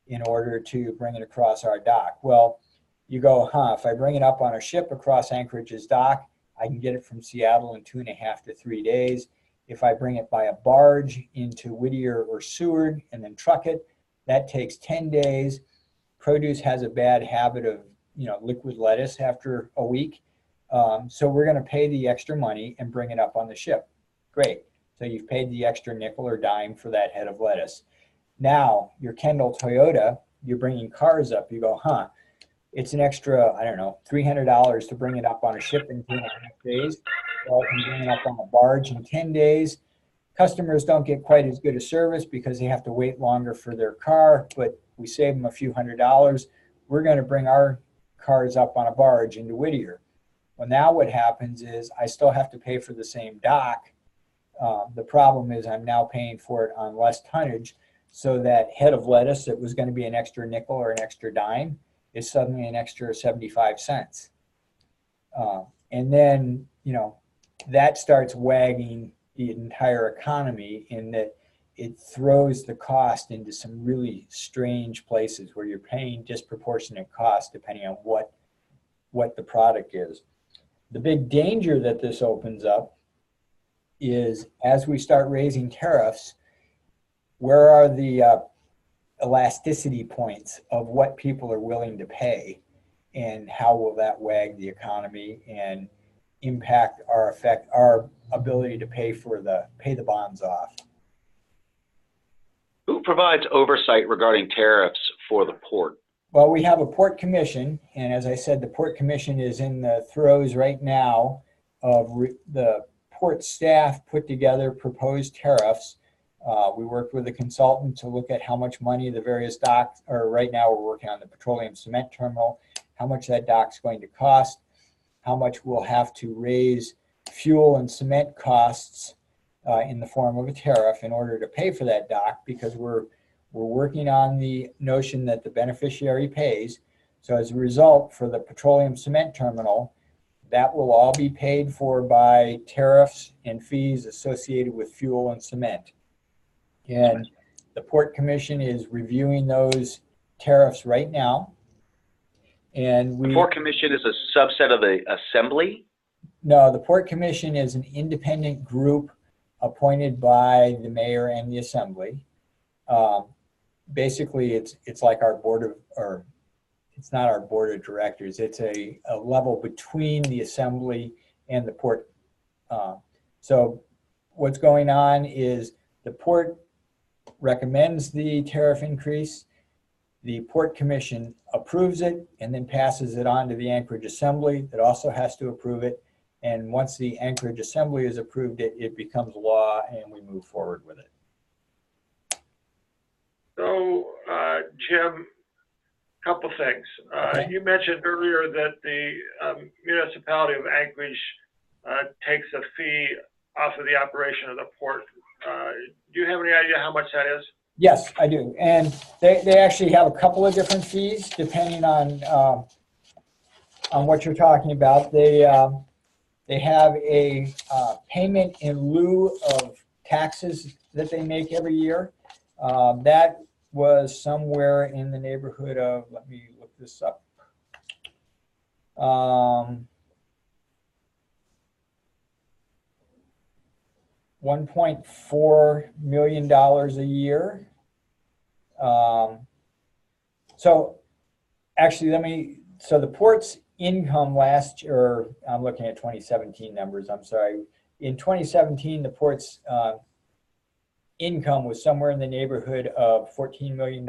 in order to bring it across our dock. Well, you go, if I bring it up on a ship across Anchorage's dock, I can get it from Seattle in 2.5 to 3 days. If I bring it by a barge into Whittier or Seward and then truck it, that takes 10 days. Produce has a bad habit of, liquid lettuce after a week. So we're going to pay the extra money and bring it up on the ship. Great. So you've paid the extra nickel or dime for that head of lettuce. Now, your Kendall Toyota, you're bringing cars up. You go, it's an extra, $300 to bring it up on a ship in 2.5 days. Well, I can bring it up on a barge in 10 days. Customers don't get quite as good a service because they have to wait longer for their car, but we save them a few $100s. We're going to bring our cars up on a barge into Whittier. Well, now what happens is I still have to pay for the same dock. The problem is I'm now paying for it on less tonnage, so that head of lettuce that was going to be an extra nickel or an extra dime is suddenly an extra 75 cents. And then, that starts wagging the entire economy in that it throws the cost into some really strange places where you're paying disproportionate costs depending on what the product is. The big danger that this opens up is as we start raising tariffs, where are the elasticity points of what people are willing to pay, and how will that wag the economy and impact our ability to pay the bonds off?
Who provides oversight regarding tariffs for the port?
Well, we have a port commission, and as I said, the port commission is in the throes right now of the port staff put together proposed tariffs. We worked with a consultant to look at how much money the various docks, or right now we're working on the petroleum cement terminal, how much that dock's going to cost, how much we'll have to raise fuel and cement costs in the form of a tariff in order to pay for that dock, because we're working on the notion that the beneficiary pays. So as a result, for the petroleum cement terminal, that will all be paid for by tariffs and fees associated with fuel and cement. And the Port Commission is reviewing those tariffs right now. And
the Port Commission is a subset of the Assembly?
No, the Port Commission is an independent group appointed by the mayor and the Assembly. Basically, it's like our it's not our board of directors. It's a level between the Assembly and the Port. So what's going on is the port recommends the tariff increase. The Port Commission approves it and then passes it on to the Anchorage Assembly that also has to approve it. And once the Anchorage Assembly has approved it, it becomes law and we move forward with it.
So, Jim, couple things.
Okay.
You mentioned earlier that the municipality of Anchorage takes a fee off of the operation of the port. Do you have any idea how much that is?
Yes, I do. And they actually have a couple of different fees depending on what you're talking about. They have a payment in lieu of taxes that they make every year. That was somewhere in the neighborhood of, let me look this up. $1.4 million a year. So actually, so the port's income last year, I'm looking at 2017 numbers, I'm sorry. In 2017, the port's income was somewhere in the neighborhood of $14 million.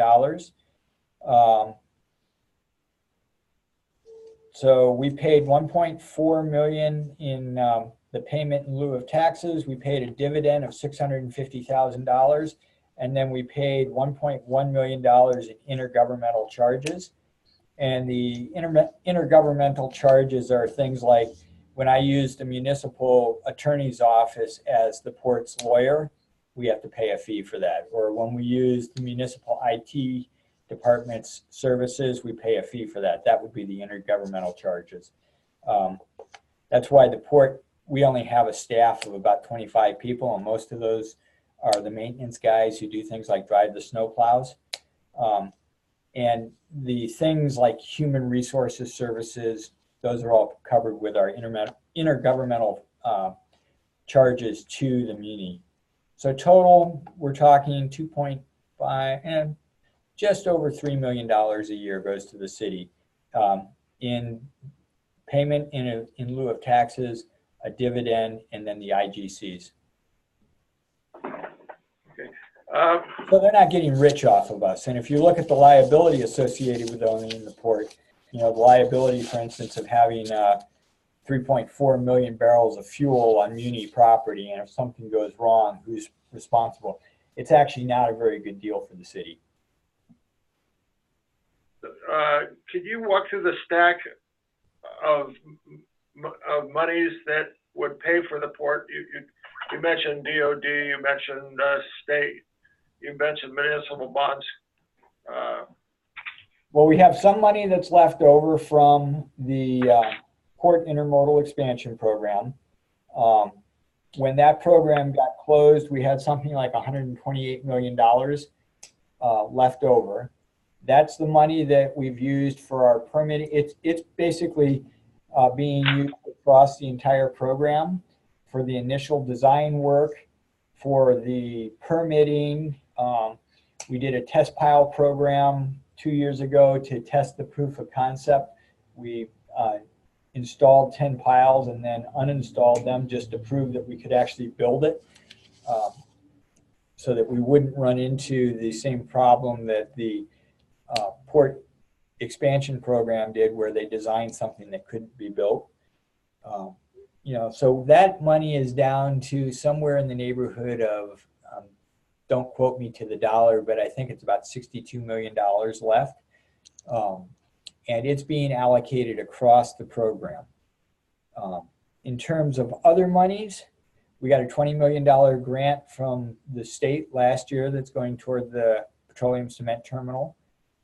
So we paid $1.4 million in the payment in lieu of taxes. We paid a dividend of $650,000, and then we paid $1.1 million in intergovernmental charges. And the intergovernmental charges are things like when I use the municipal attorney's office as the port's lawyer, we have to pay a fee for that. Or when we use the municipal IT department's services, we pay a fee for that. That would be the intergovernmental charges. That's why the port, we only have a staff of about 25 people, and most of those are the maintenance guys who do things like drive the snow plows. And the things like human resources services, those are all covered with our intergovernmental charges to the muni. So total, we're talking 2.5 and just over $3 million a year goes to the city in payment in lieu of taxes, a dividend, and then the IGCs.
Okay.
So they're not getting rich off of us. And if you look at the liability associated with owning the port, you know, the liability, for instance, of having 3.4 million barrels of fuel on muni property, and if something goes wrong, who's responsible? It's actually not a very good deal for the city.
Could you walk through the stack of monies that would pay for the port? You mentioned DOD, you mentioned state, you mentioned municipal bonds.
Well, we have some money that's left over from the Port Intermodal Expansion Program. When that program got closed, we had something like $128 million left over. That's the money that we've used for our permitting. It's basically being used across the entire program for the initial design work, for the permitting. We did a test pile program 2 years ago to test the proof of concept. We installed 10 piles and then uninstalled them just to prove that we could actually build it, so that we wouldn't run into the same problem that the port expansion program did, where they designed something that couldn't be built. You know, so that money is down to somewhere in the neighborhood of, don't quote me to the dollar, but I think it's about $62 million left. And it's being allocated across the program. In terms of other monies, we got a $20 million grant from the state last year that's going toward the petroleum cement terminal.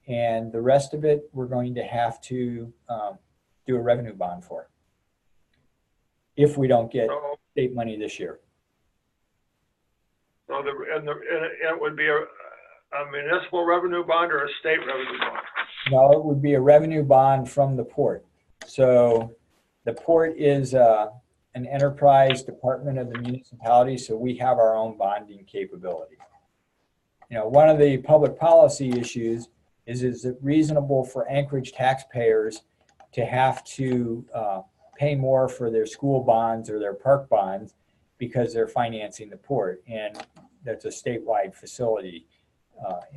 And the rest of it, we're going to have to do a revenue bond for if we don't get state money this year.
So it would be a municipal revenue bond or a state revenue bond?
No, it would be a revenue bond from the port. So the port is an enterprise department of the municipality, so we have our own bonding capability. You know, one of the public policy issues is it reasonable for Anchorage taxpayers to have to pay more for their school bonds or their park bonds because they're financing the port, and that's a statewide facility.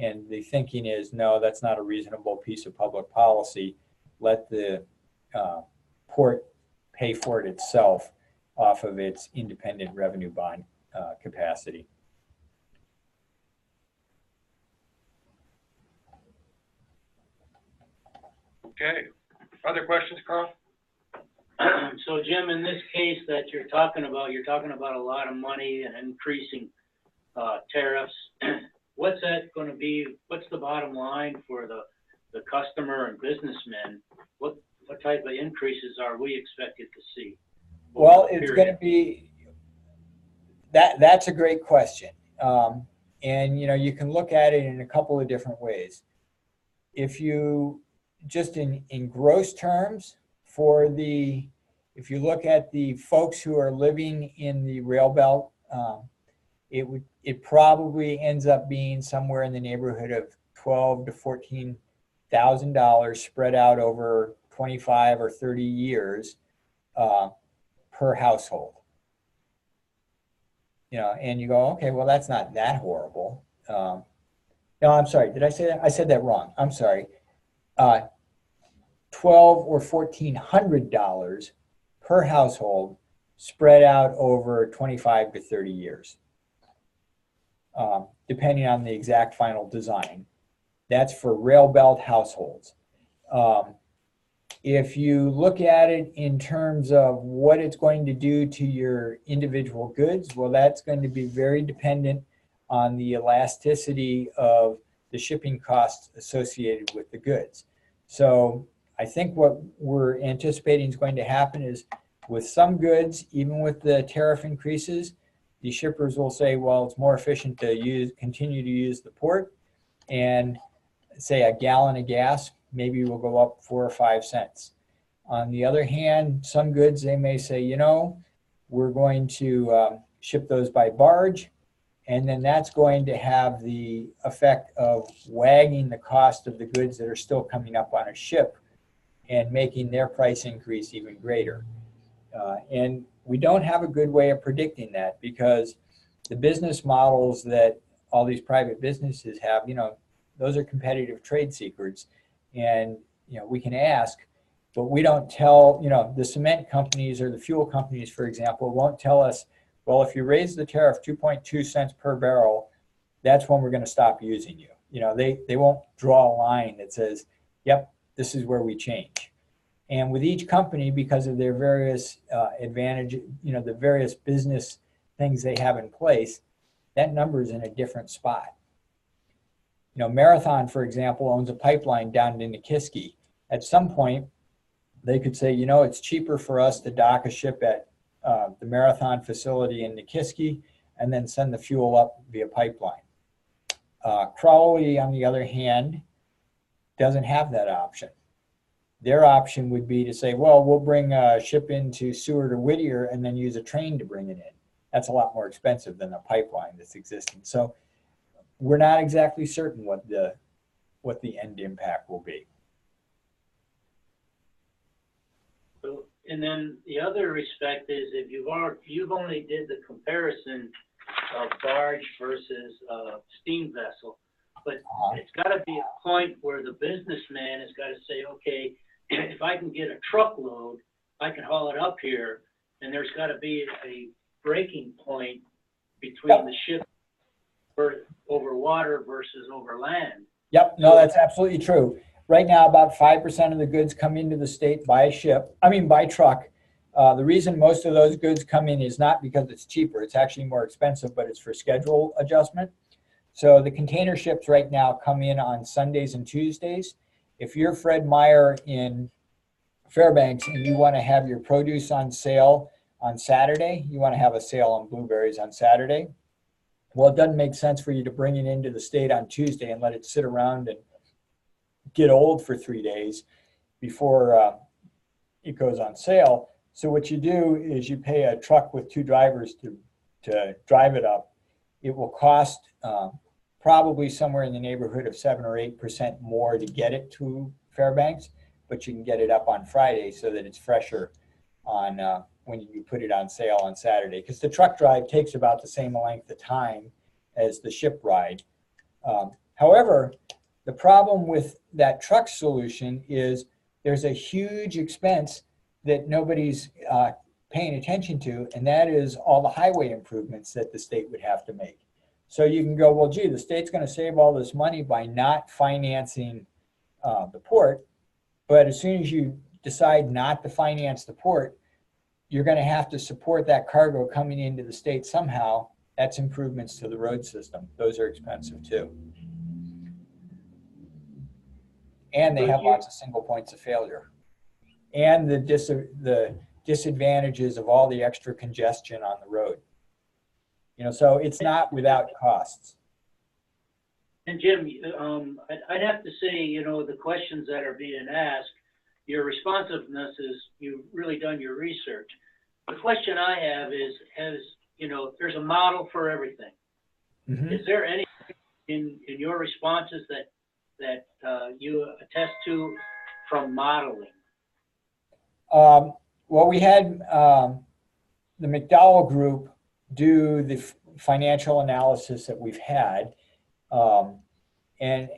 And the thinking is, no, that's not a reasonable piece of public policy. Let the port pay for it itself off of its independent revenue bond capacity.
Okay. Other questions, Carl?
So Jim, in this case that you're talking about a lot of money and increasing tariffs. What's that going to be? What's the bottom line for the customer and businessmen? What type of increases are we expected to see?
Well, it's going to be that's a great question. And you can look at it in a couple of different ways. If you just in gross terms if you look at the folks who are living in the rail belt, it probably ends up being somewhere in the neighborhood of $12,000 to $14,000 spread out over 25 or 30 years per household. And you go, okay, well, that's not that horrible. No, I'm sorry. Did I say that? I said that wrong. I'm sorry. $1,200 or $1,400 per household spread out over 25 to 30 years, depending on the exact final design. That's for rail belt households. If you look at it in terms of what it's going to do to your individual goods, well, that's going to be very dependent on the elasticity of the shipping costs associated with the goods. So I think what we're anticipating is going to happen is with some goods, even with the tariff increases, the shippers will say, well, it's more efficient to continue to use the port, and say a gallon of gas maybe will go up 4 or 5 cents. On the other hand, some goods, they may say, we're going to ship those by barge, and then that's going to have the effect of wagging the cost of the goods that are still coming up on a ship and making their price increase even greater. And we don't have a good way of predicting that, because the business models that all these private businesses have, those are competitive trade secrets. And, we can ask, but we don't tell, the cement companies or the fuel companies, for example, won't tell us, well, if you raise the tariff 2.2 cents per barrel, that's when we're going to stop using you. They won't draw a line that says, yep, this is where we change. And with each company, because of their various advantage, the various business things they have in place, that number is in a different spot. Marathon, for example, owns a pipeline down in Nikiski. At some point, they could say, it's cheaper for us to dock a ship at the Marathon facility in Nikiski and then send the fuel up via pipeline. Crowley, on the other hand, doesn't have that option. Their option would be to say, well, we'll bring a ship into Seward or Whittier and then use a train to bring it in. That's a lot more expensive than a pipeline that's existing. So we're not exactly certain what the end impact will be.
So, and then the other respect is, if you've only did the comparison of barge versus steam vessel, but it's got to be a point where the businessman has got to say, okay, if I can get a truckload, I can haul it up here, and there's got to be a breaking point between the ship over water versus over land.
Yep, no, that's absolutely true. Right now, about 5% of the goods come into the state by truck. The reason most of those goods come in is not because it's cheaper. It's actually more expensive, but it's for schedule adjustment. So the container ships right now come in on Sundays and Tuesdays. If you're Fred Meyer in Fairbanks and you want to have your produce on sale on Saturday, you want to have a sale on blueberries on Saturday, well, it doesn't make sense for you to bring it into the state on Tuesday and let it sit around and get old for 3 days before it goes on sale. So what you do is you pay a truck with 2 drivers to drive it up. It will cost probably somewhere in the neighborhood of 7 or 8% more to get it to Fairbanks, but you can get it up on Friday so that it's fresher on when you put it on sale on Saturday, because the truck drive takes about the same length of time as the ship ride. However, the problem with that truck solution is there's a huge expense that nobody's paying attention to, and that is all the highway improvements that the state would have to make. So you can go, well, gee, the state's going to save all this money by not financing the port, but as soon as you decide not to finance the port, you're going to have to support that cargo coming into the state somehow. That's improvements to the road system. Those are expensive too. And they have lots of single points of failure. And the disadvantages of all the extra congestion on the road. You know, so it's not without costs.
And Jim, I'd have to say, you know, the questions that are being asked, your responsiveness is, you've really done your research. The question I have is, you know, there's a model for everything. Mm-hmm. Is there anything in your responses that you attest to from modeling?
Well, we had the McDowell Group do the financial analysis that we've had. And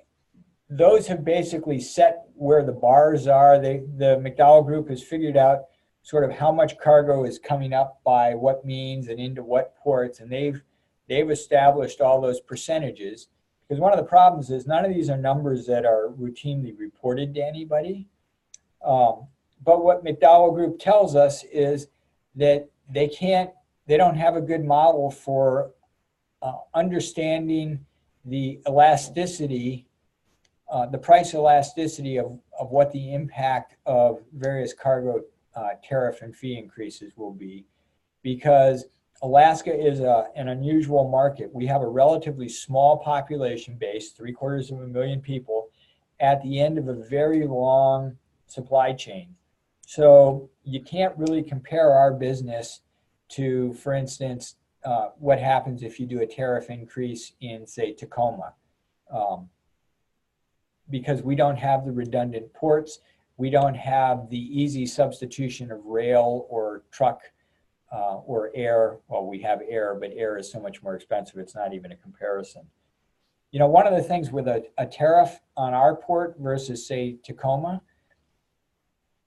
those have basically set where the bars are. The McDowell Group has figured out sort of how much cargo is coming up by what means and into what ports, and they've established all those percentages. Because one of the problems is none of these are numbers that are routinely reported to anybody. But what McDowell Group tells us is that they don't have a good model for understanding the elasticity, the price elasticity of what the impact of various cargo tariff and fee increases will be, because Alaska is an unusual market. We have a relatively small population base, 750,000 people, at the end of a very long supply chain. So you can't really compare our business to, for instance, what happens if you do a tariff increase in, say, Tacoma, because we don't have the redundant ports. We don't have the easy substitution of rail or truck or air. Well, we have air, but air is so much more expensive. It's not even a comparison. You know, one of the things with a tariff on our port versus, say, Tacoma,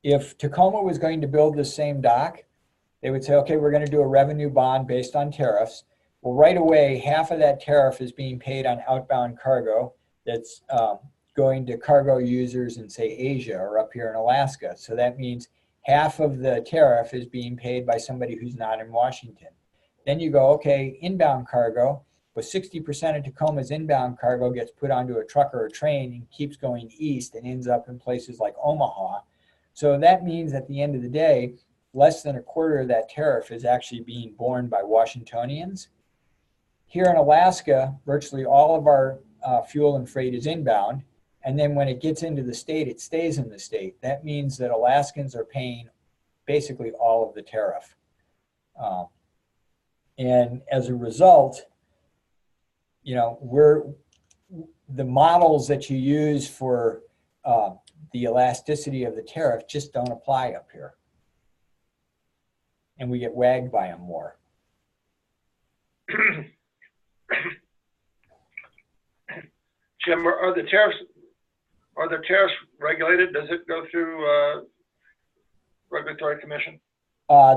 if Tacoma was going to build the same dock, they would say, okay, we're going to do a revenue bond based on tariffs. Well, right away, half of that tariff is being paid on outbound cargo that's going to cargo users in, say, Asia or up here in Alaska. So that means half of the tariff is being paid by somebody who's not in Washington. Then you go, okay, inbound cargo, with 60% of Tacoma's inbound cargo gets put onto a truck or a train and keeps going east and ends up in places like Omaha. So that means at the end of the day, less than a quarter of that tariff is actually being borne by Washingtonians. Here in Alaska, virtually all of our fuel and freight is inbound. And then when it gets into the state, it stays in the state. That means that Alaskans are paying basically all of the tariff. And as a result, you know, the models that you use for the elasticity of the tariff just don't apply up here. And we get wagged by them more.
Jim, are the tariffs regulated? Does it go through Regulatory Commission?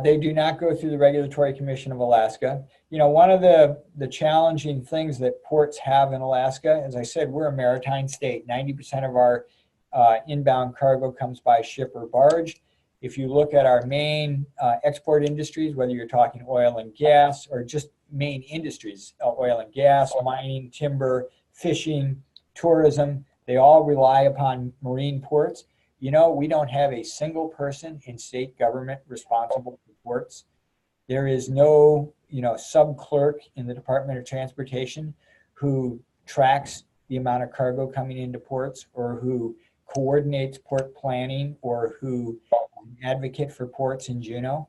They do not go through the Regulatory Commission of Alaska. You know, one of the challenging things that ports have in Alaska, as I said, we're a maritime state. 90% of our inbound cargo comes by ship or barge. If you look at our main export industries, whether you're talking oil and gas or just main industries, oil and gas, mining, timber, fishing, tourism, they all rely upon marine ports. You know, we don't have a single person in state government responsible for ports. There is no, you know, sub-clerk in the Department of Transportation who tracks the amount of cargo coming into ports, or who coordinates port planning, or who advocate for ports in Juneau.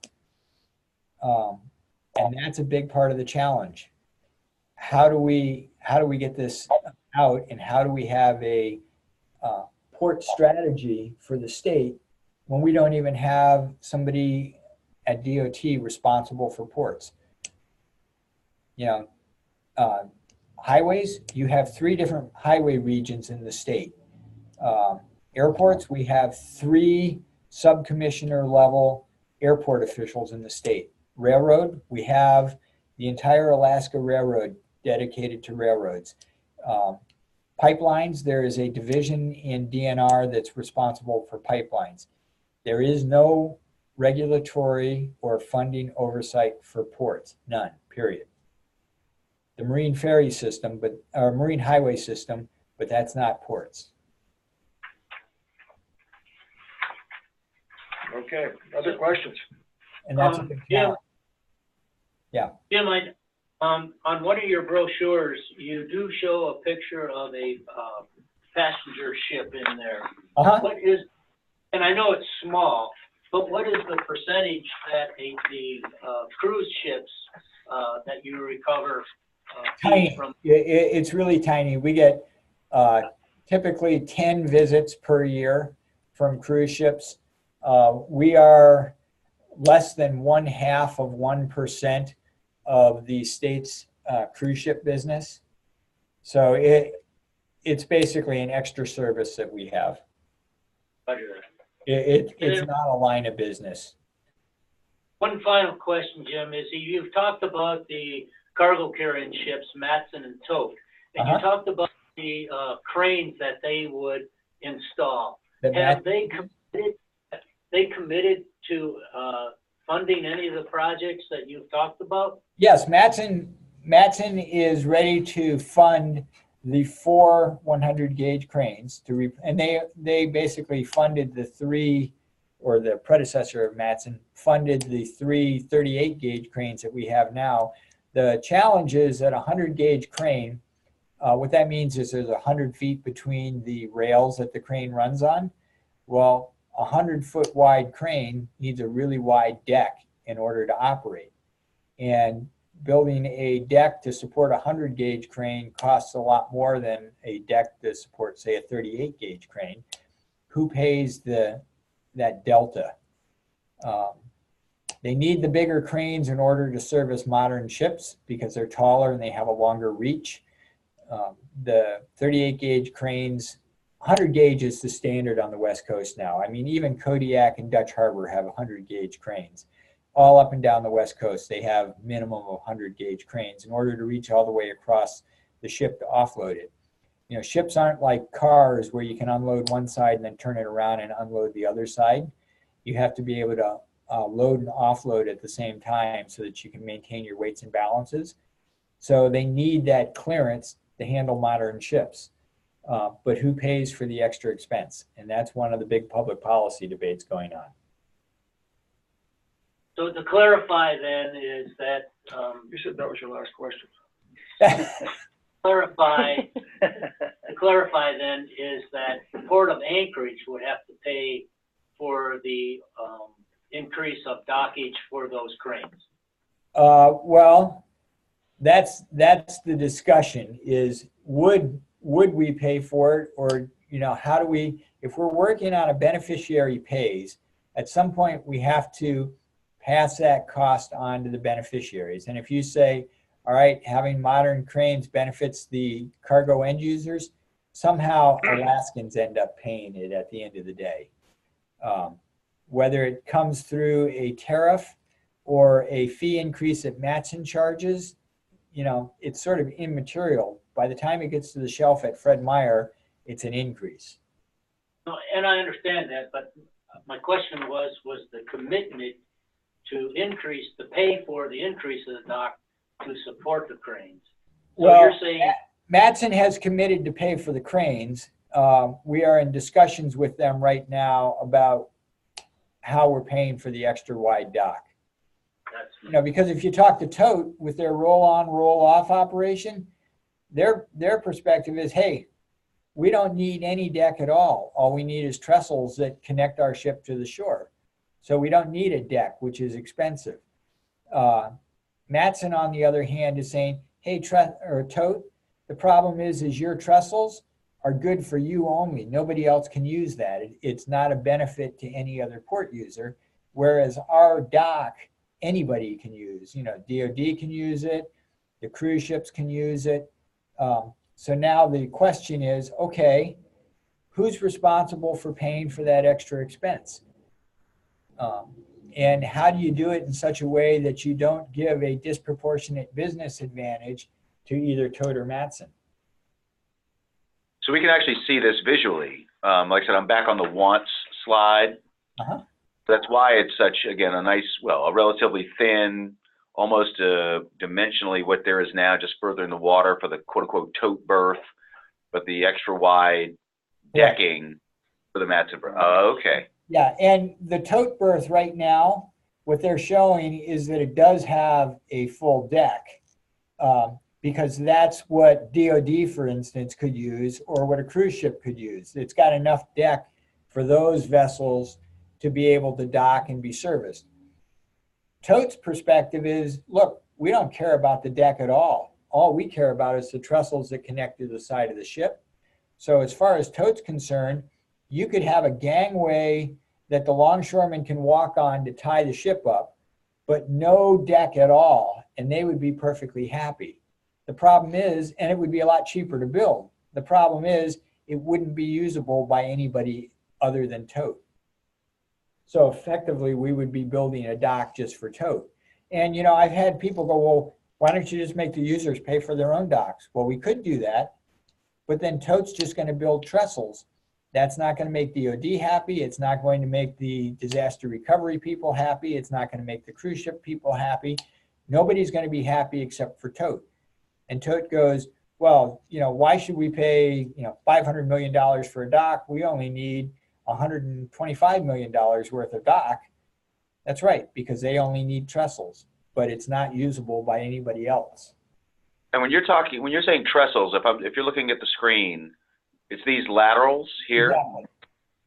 And that's a big part of the challenge. How do we get this out, and how do we have a port strategy for the state when we don't even have somebody at DOT responsible for ports. Highways, you have 3 different highway regions in the state. Airports, we have 3 sub-commissioner level airport officials in the state. Railroad, we have the entire Alaska Railroad dedicated to railroads. Pipelines, there is a division in DNR that's responsible for pipelines. There is no regulatory or funding oversight for ports, none, period. The marine ferry system, or marine highway system, but that's not ports.
Okay, other questions?
And that's a big challenge. Yeah.
Jim, on one of your brochures, you do show a picture of a passenger ship in there.
Uh-huh.
What is, and I know it's small, but what is the percentage that the cruise ships that you recover
Tiny.
from?
It's really tiny. We get typically 10 visits per year from cruise ships. We are less than 0.5% of the state's cruise ship business. So it's basically an extra service that we have. It's not a line of business.
One final question, Jim, is you've talked about the cargo carrying ships, Matson and Tote, and you talked about the cranes that they would install. Have they committed to funding any of the projects that you've talked about?
Yes, Matson is ready to fund the 4 100 gauge cranes and they basically funded the 3, or the predecessor of Matson funded the 3 38 gauge cranes that we have now. The challenge is that a 100 gauge crane, what that means is there's 100 feet between the rails that the crane runs on. Well, a 100-foot wide crane needs a really wide deck in order to operate. And building a deck to support a 100 gauge crane costs a lot more than a deck to support, say, a 38 gauge crane. Who pays that delta? They need the bigger cranes in order to service modern ships because they're taller and they have a longer reach. The 38 gauge cranes, 100 gauge is the standard on the West Coast now. I mean, even Kodiak and Dutch Harbor have 100 gauge cranes. All up and down the West Coast, they have minimum of 100 gauge cranes in order to reach all the way across the ship to offload it. Ships aren't like cars where you can unload one side and then turn it around and unload the other side. You have to be able to load and offload at the same time so that you can maintain your weights and balances. So they need that clearance to handle modern ships. But who pays for the extra expense? And that's one of the big public policy debates going on.
So to clarify then is that...
you said that was your last question.
To clarify then is that the Port of Anchorage would have to pay for the increase of dockage for those cranes.
Well, that's the discussion is would we pay for it, or how do we, if we're working on a beneficiary pays, at some point we have to pass that cost on to the beneficiaries. And if you say, all right, having modern cranes benefits the cargo end users, somehow Alaskans end up paying it at the end of the day. Whether it comes through a tariff or a fee increase that Matson charges, it's sort of immaterial. By the time it gets to the shelf at Fred Meyer, it's an increase.
No, and I understand that, but my question was the commitment to increase, to pay for the increase of the dock to support the cranes. So
well,
you're saying
Matson has committed to pay for the cranes. We are in discussions with them right now about how we're paying for the extra wide dock. Because if you talk to Tote with their roll-on, roll-off operation, their perspective is, hey, we don't need any deck at all. All we need is trestles that connect our ship to the shore. So we don't need a deck, which is expensive. Matson, on the other hand, is saying, hey, Tote, the problem is your trestles are good for you only. Nobody else can use that. It's not a benefit to any other port user. whereas our dock, anybody can use. You know, DOD can use it, the cruise ships can use it. So now the question is, okay, who's responsible for paying for that extra expense? And how do you do it in such a way that you don't give a disproportionate business advantage to either Tote or Matson?
So we can actually see this visually. Like I said, I'm back on the wants slide. That's why it's such, again, a nice, well, a relatively thin, almost dimensionally what there is now, just further in the water for the quote-unquote tote berth, but the extra wide decking for the Matson berth. Oh, okay.
Yeah, and the tote berth right now, what they're showing is that it does have a full deck, because that's what DOD, for instance, could use, or what a cruise ship could use. It's got enough deck for those vessels to be able to dock and be serviced. Tote's perspective is, look, we don't care about the deck at all. All we care about is the trestles that connect to the side of the ship. So as far as Tote's concerned, you could have a gangway that the longshoremen can walk on to tie the ship up, but no deck at all, and they would be perfectly happy. The problem is, and it would be a lot cheaper to build, the problem is it wouldn't be usable by anybody other than Tote. So effectively, we would be building a dock just for Tote. And, you know, I've had people go, well, why don't you just make the users pay for their own docks? Well, we could do that, but then Tote's just going to build trestles. That's not going to make DOD happy. It's not going to make the disaster recovery people happy. It's not going to make the cruise ship people happy. Nobody's going to be happy except for Tote. And Tote goes, well, you know, why should we pay, you know, $500 million for a dock? We only need $125 million worth of dock. That's right, because they only need trestles, but it's not usable by anybody else.
And when you're saying trestles, if you're looking at the screen, it's these laterals here?
Exactly.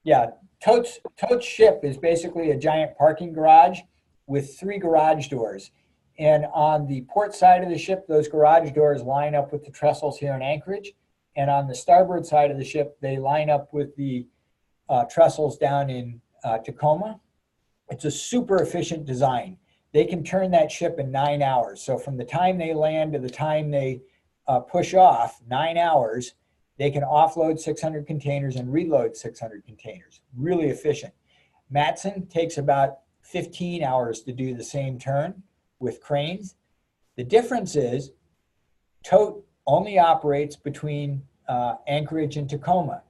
Yeah, Tote's ship is basically a giant parking garage with 3 garage doors. And on the port side of the ship, those garage doors line up with the trestles here in Anchorage. And on the starboard side of the ship, they line up with the trestles down in Tacoma. It's a super efficient design. They can turn that ship in 9 hours. So from the time they land to the time they push off, 9 hours, they can offload 600 containers and reload 600 containers. Really efficient. Matson takes about 15 hours to do the same turn with cranes. The difference is Tote only operates between Anchorage and Tacoma.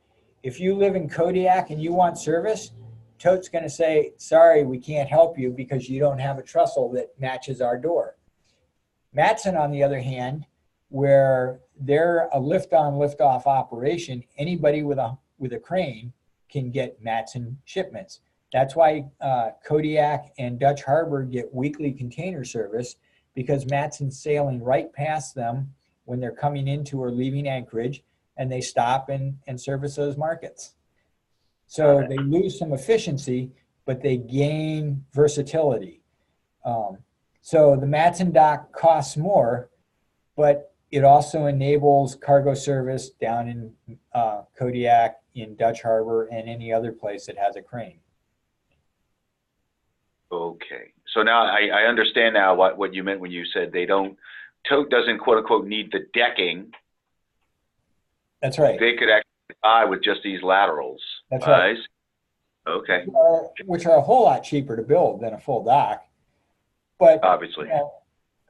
If you live in Kodiak and you want service, Tote's going to say, sorry, we can't help you because you don't have a trestle that matches our door. Matson, on the other hand, where they're a lift-on, lift-off operation, anybody with a crane can get Matson shipments. That's why Kodiak and Dutch Harbor get weekly container service, because Matson's sailing right past them when they're coming into or leaving Anchorage, and they stop and service those markets. So they lose some efficiency, but they gain versatility. So the Matson dock costs more, but it also enables cargo service down in Kodiak, in Dutch Harbor, and any other place that has a crane.
Okay. So now I understand now what you meant when you said Tote doesn't quote unquote need the decking.
That's right.
They could actually buy with just these laterals.
That's right.
Okay.
Which are a whole lot cheaper to build than a full dock. But
obviously,
you know,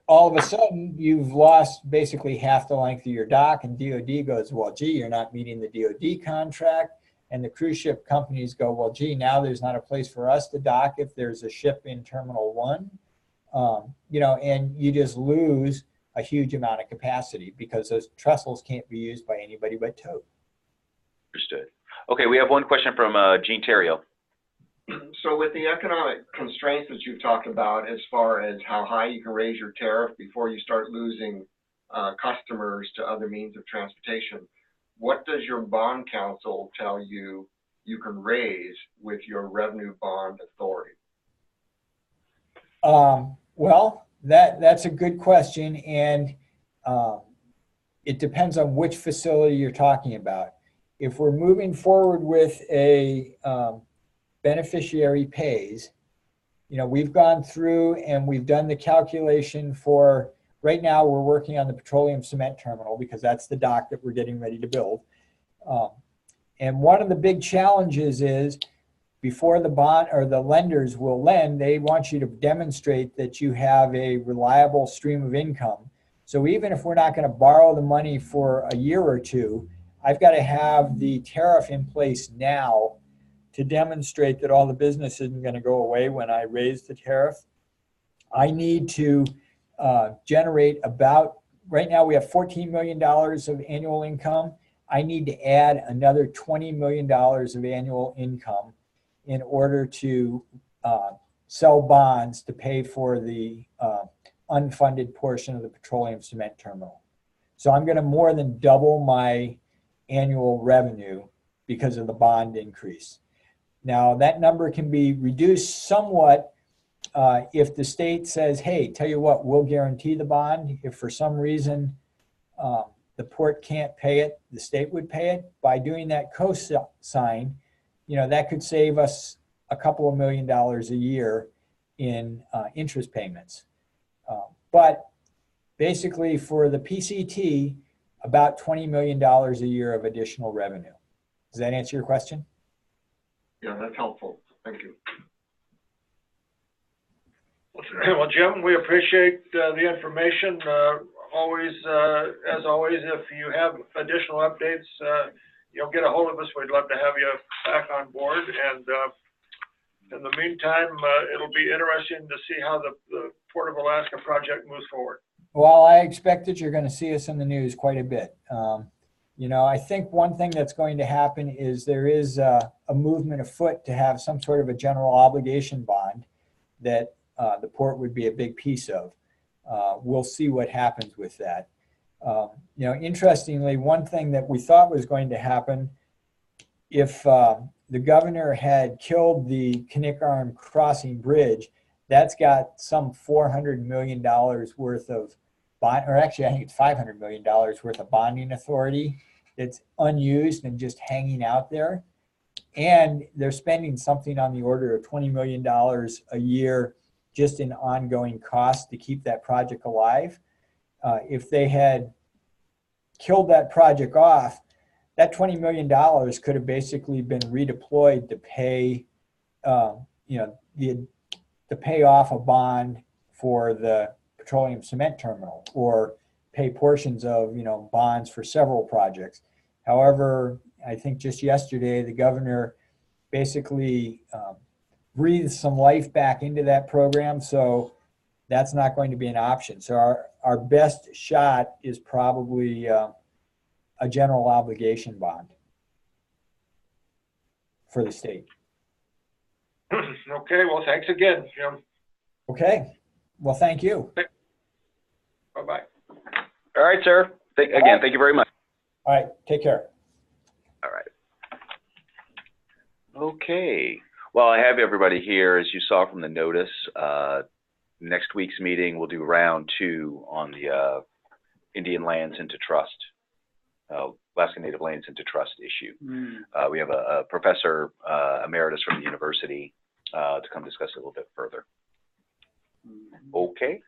all of a sudden you've lost basically half the length of your dock, and DOD goes, well, gee, you're not meeting the DOD contract. And the cruise ship companies go, well, gee, now there's not a place for us to dock if there's a ship in Terminal 1. You know, and you just lose a huge amount of capacity because those trestles can't be used by anybody but Tote.
Understood. Okay, we have one question from Gene Terrio.
So with the economic constraints that you've talked about, as far as how high you can raise your tariff before you start losing customers to other means of transportation, what does your bond counsel tell you you can raise with your revenue bond authority?
Well, that's a good question, and it depends on which facility you're talking about. If we're moving forward with a beneficiary pays, You know, we've gone through and we've done the calculation for, right now we're working on the petroleum cement terminal because that's the dock that we're getting ready to build. And one of the big challenges is before the bond or the lenders will lend, they want you to demonstrate that you have a reliable stream of income. So even if we're not going to borrow the money for a year or two, I've got to have the tariff in place now to demonstrate that all the business isn't going to go away when I raise the tariff. I need to generate about, right now we have $14 million of annual income. I need to add another $20 million of annual income in order to sell bonds to pay for the unfunded portion of the petroleum cement terminal. So I'm going to more than double my annual revenue because of the bond increase. Now, that number can be reduced somewhat if the state says, hey, tell you what, we'll guarantee the bond. If for some reason the port can't pay it, the state would pay it. By doing that co-sign, you know, that could save us a couple of $1 million a year in interest payments. But basically for the PCT, about $20 million a year of additional revenue. Does that answer your question?
Yeah, that's helpful. Thank you.
Well, Jim, we appreciate the information. Always, as always, if you have additional updates, you'll get a hold of us. We'd love to have you back on board. And in the meantime, it'll be interesting to see how the Port of Alaska project moves forward.
Well, I expect that you're going to see us in the news quite a bit. You know, I think one thing that's going to happen is there is a movement afoot to have some sort of a general obligation bond that the port would be a big piece of. We'll see what happens with that. You know, interestingly, one thing that we thought was going to happen, if the governor had killed the Knickarn Crossing Bridge, that's got some $400 million worth of bond, or actually I think it's $500 million worth of bonding authority that's unused and just hanging out there. And they're spending something on the order of $20 million a year just in ongoing costs to keep that project alive. If they had killed that project off, that $20 million could have basically been redeployed to pay, you know, to pay off a bond for the petroleum cement terminal or pay portions of, you know, bonds for several projects. However, I think just yesterday, the governor basically breathed some life back into that program. So that's not going to be an option. So our best shot is probably a general obligation bond for the state.
Okay, well, thanks again, Jim.
Okay, well, thank you.
Bye-bye.
All right, sir. Thank you very much.
All right, take care.
All right. Okay. Well, I have everybody here, as you saw from the notice. Next week's meeting, we'll do round 2 on the Indian lands into trust, Alaska Native lands into trust issue. We have a professor emeritus from the university to come discuss it a little bit further. Okay.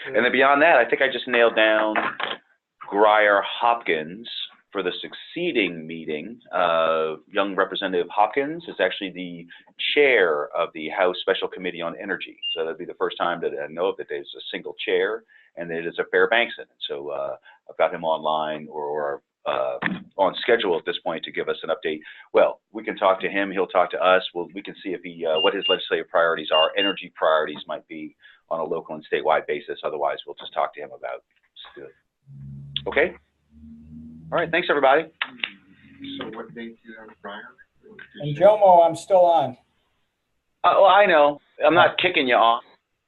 And then beyond that, I think I just nailed down Grier Hopkins for the succeeding meeting. Young Representative Hopkins is actually the chair of the House Special Committee on Energy. So that'd be the first time that I know of that there's a single chair and that it is a Fairbankson. So I've got him online or on schedule at this point to give us an update. Well, we can talk to him. He'll talk to us. We can see if he what his legislative priorities are. Energy priorities might be on a local and statewide basis. Otherwise, we'll just talk to him about it. Okay. All right. Thanks, everybody.
So what date do you have, Brian?
And Jomo, I'm still on.
Well, I know. I'm not kicking you off.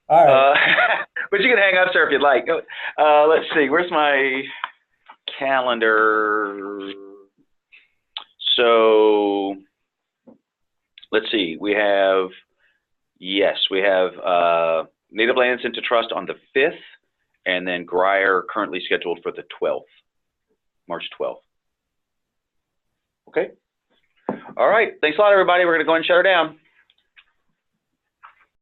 All right.
But you can hang up, sir, if you'd like. Let's see. Where's my calendar? So let's see. We have, yes, we have Native Lands into Trust on the 5th, and then Grier currently scheduled for the 12th, March 12th. Okay. All right. Thanks a lot, everybody. We're going to go and shut her down.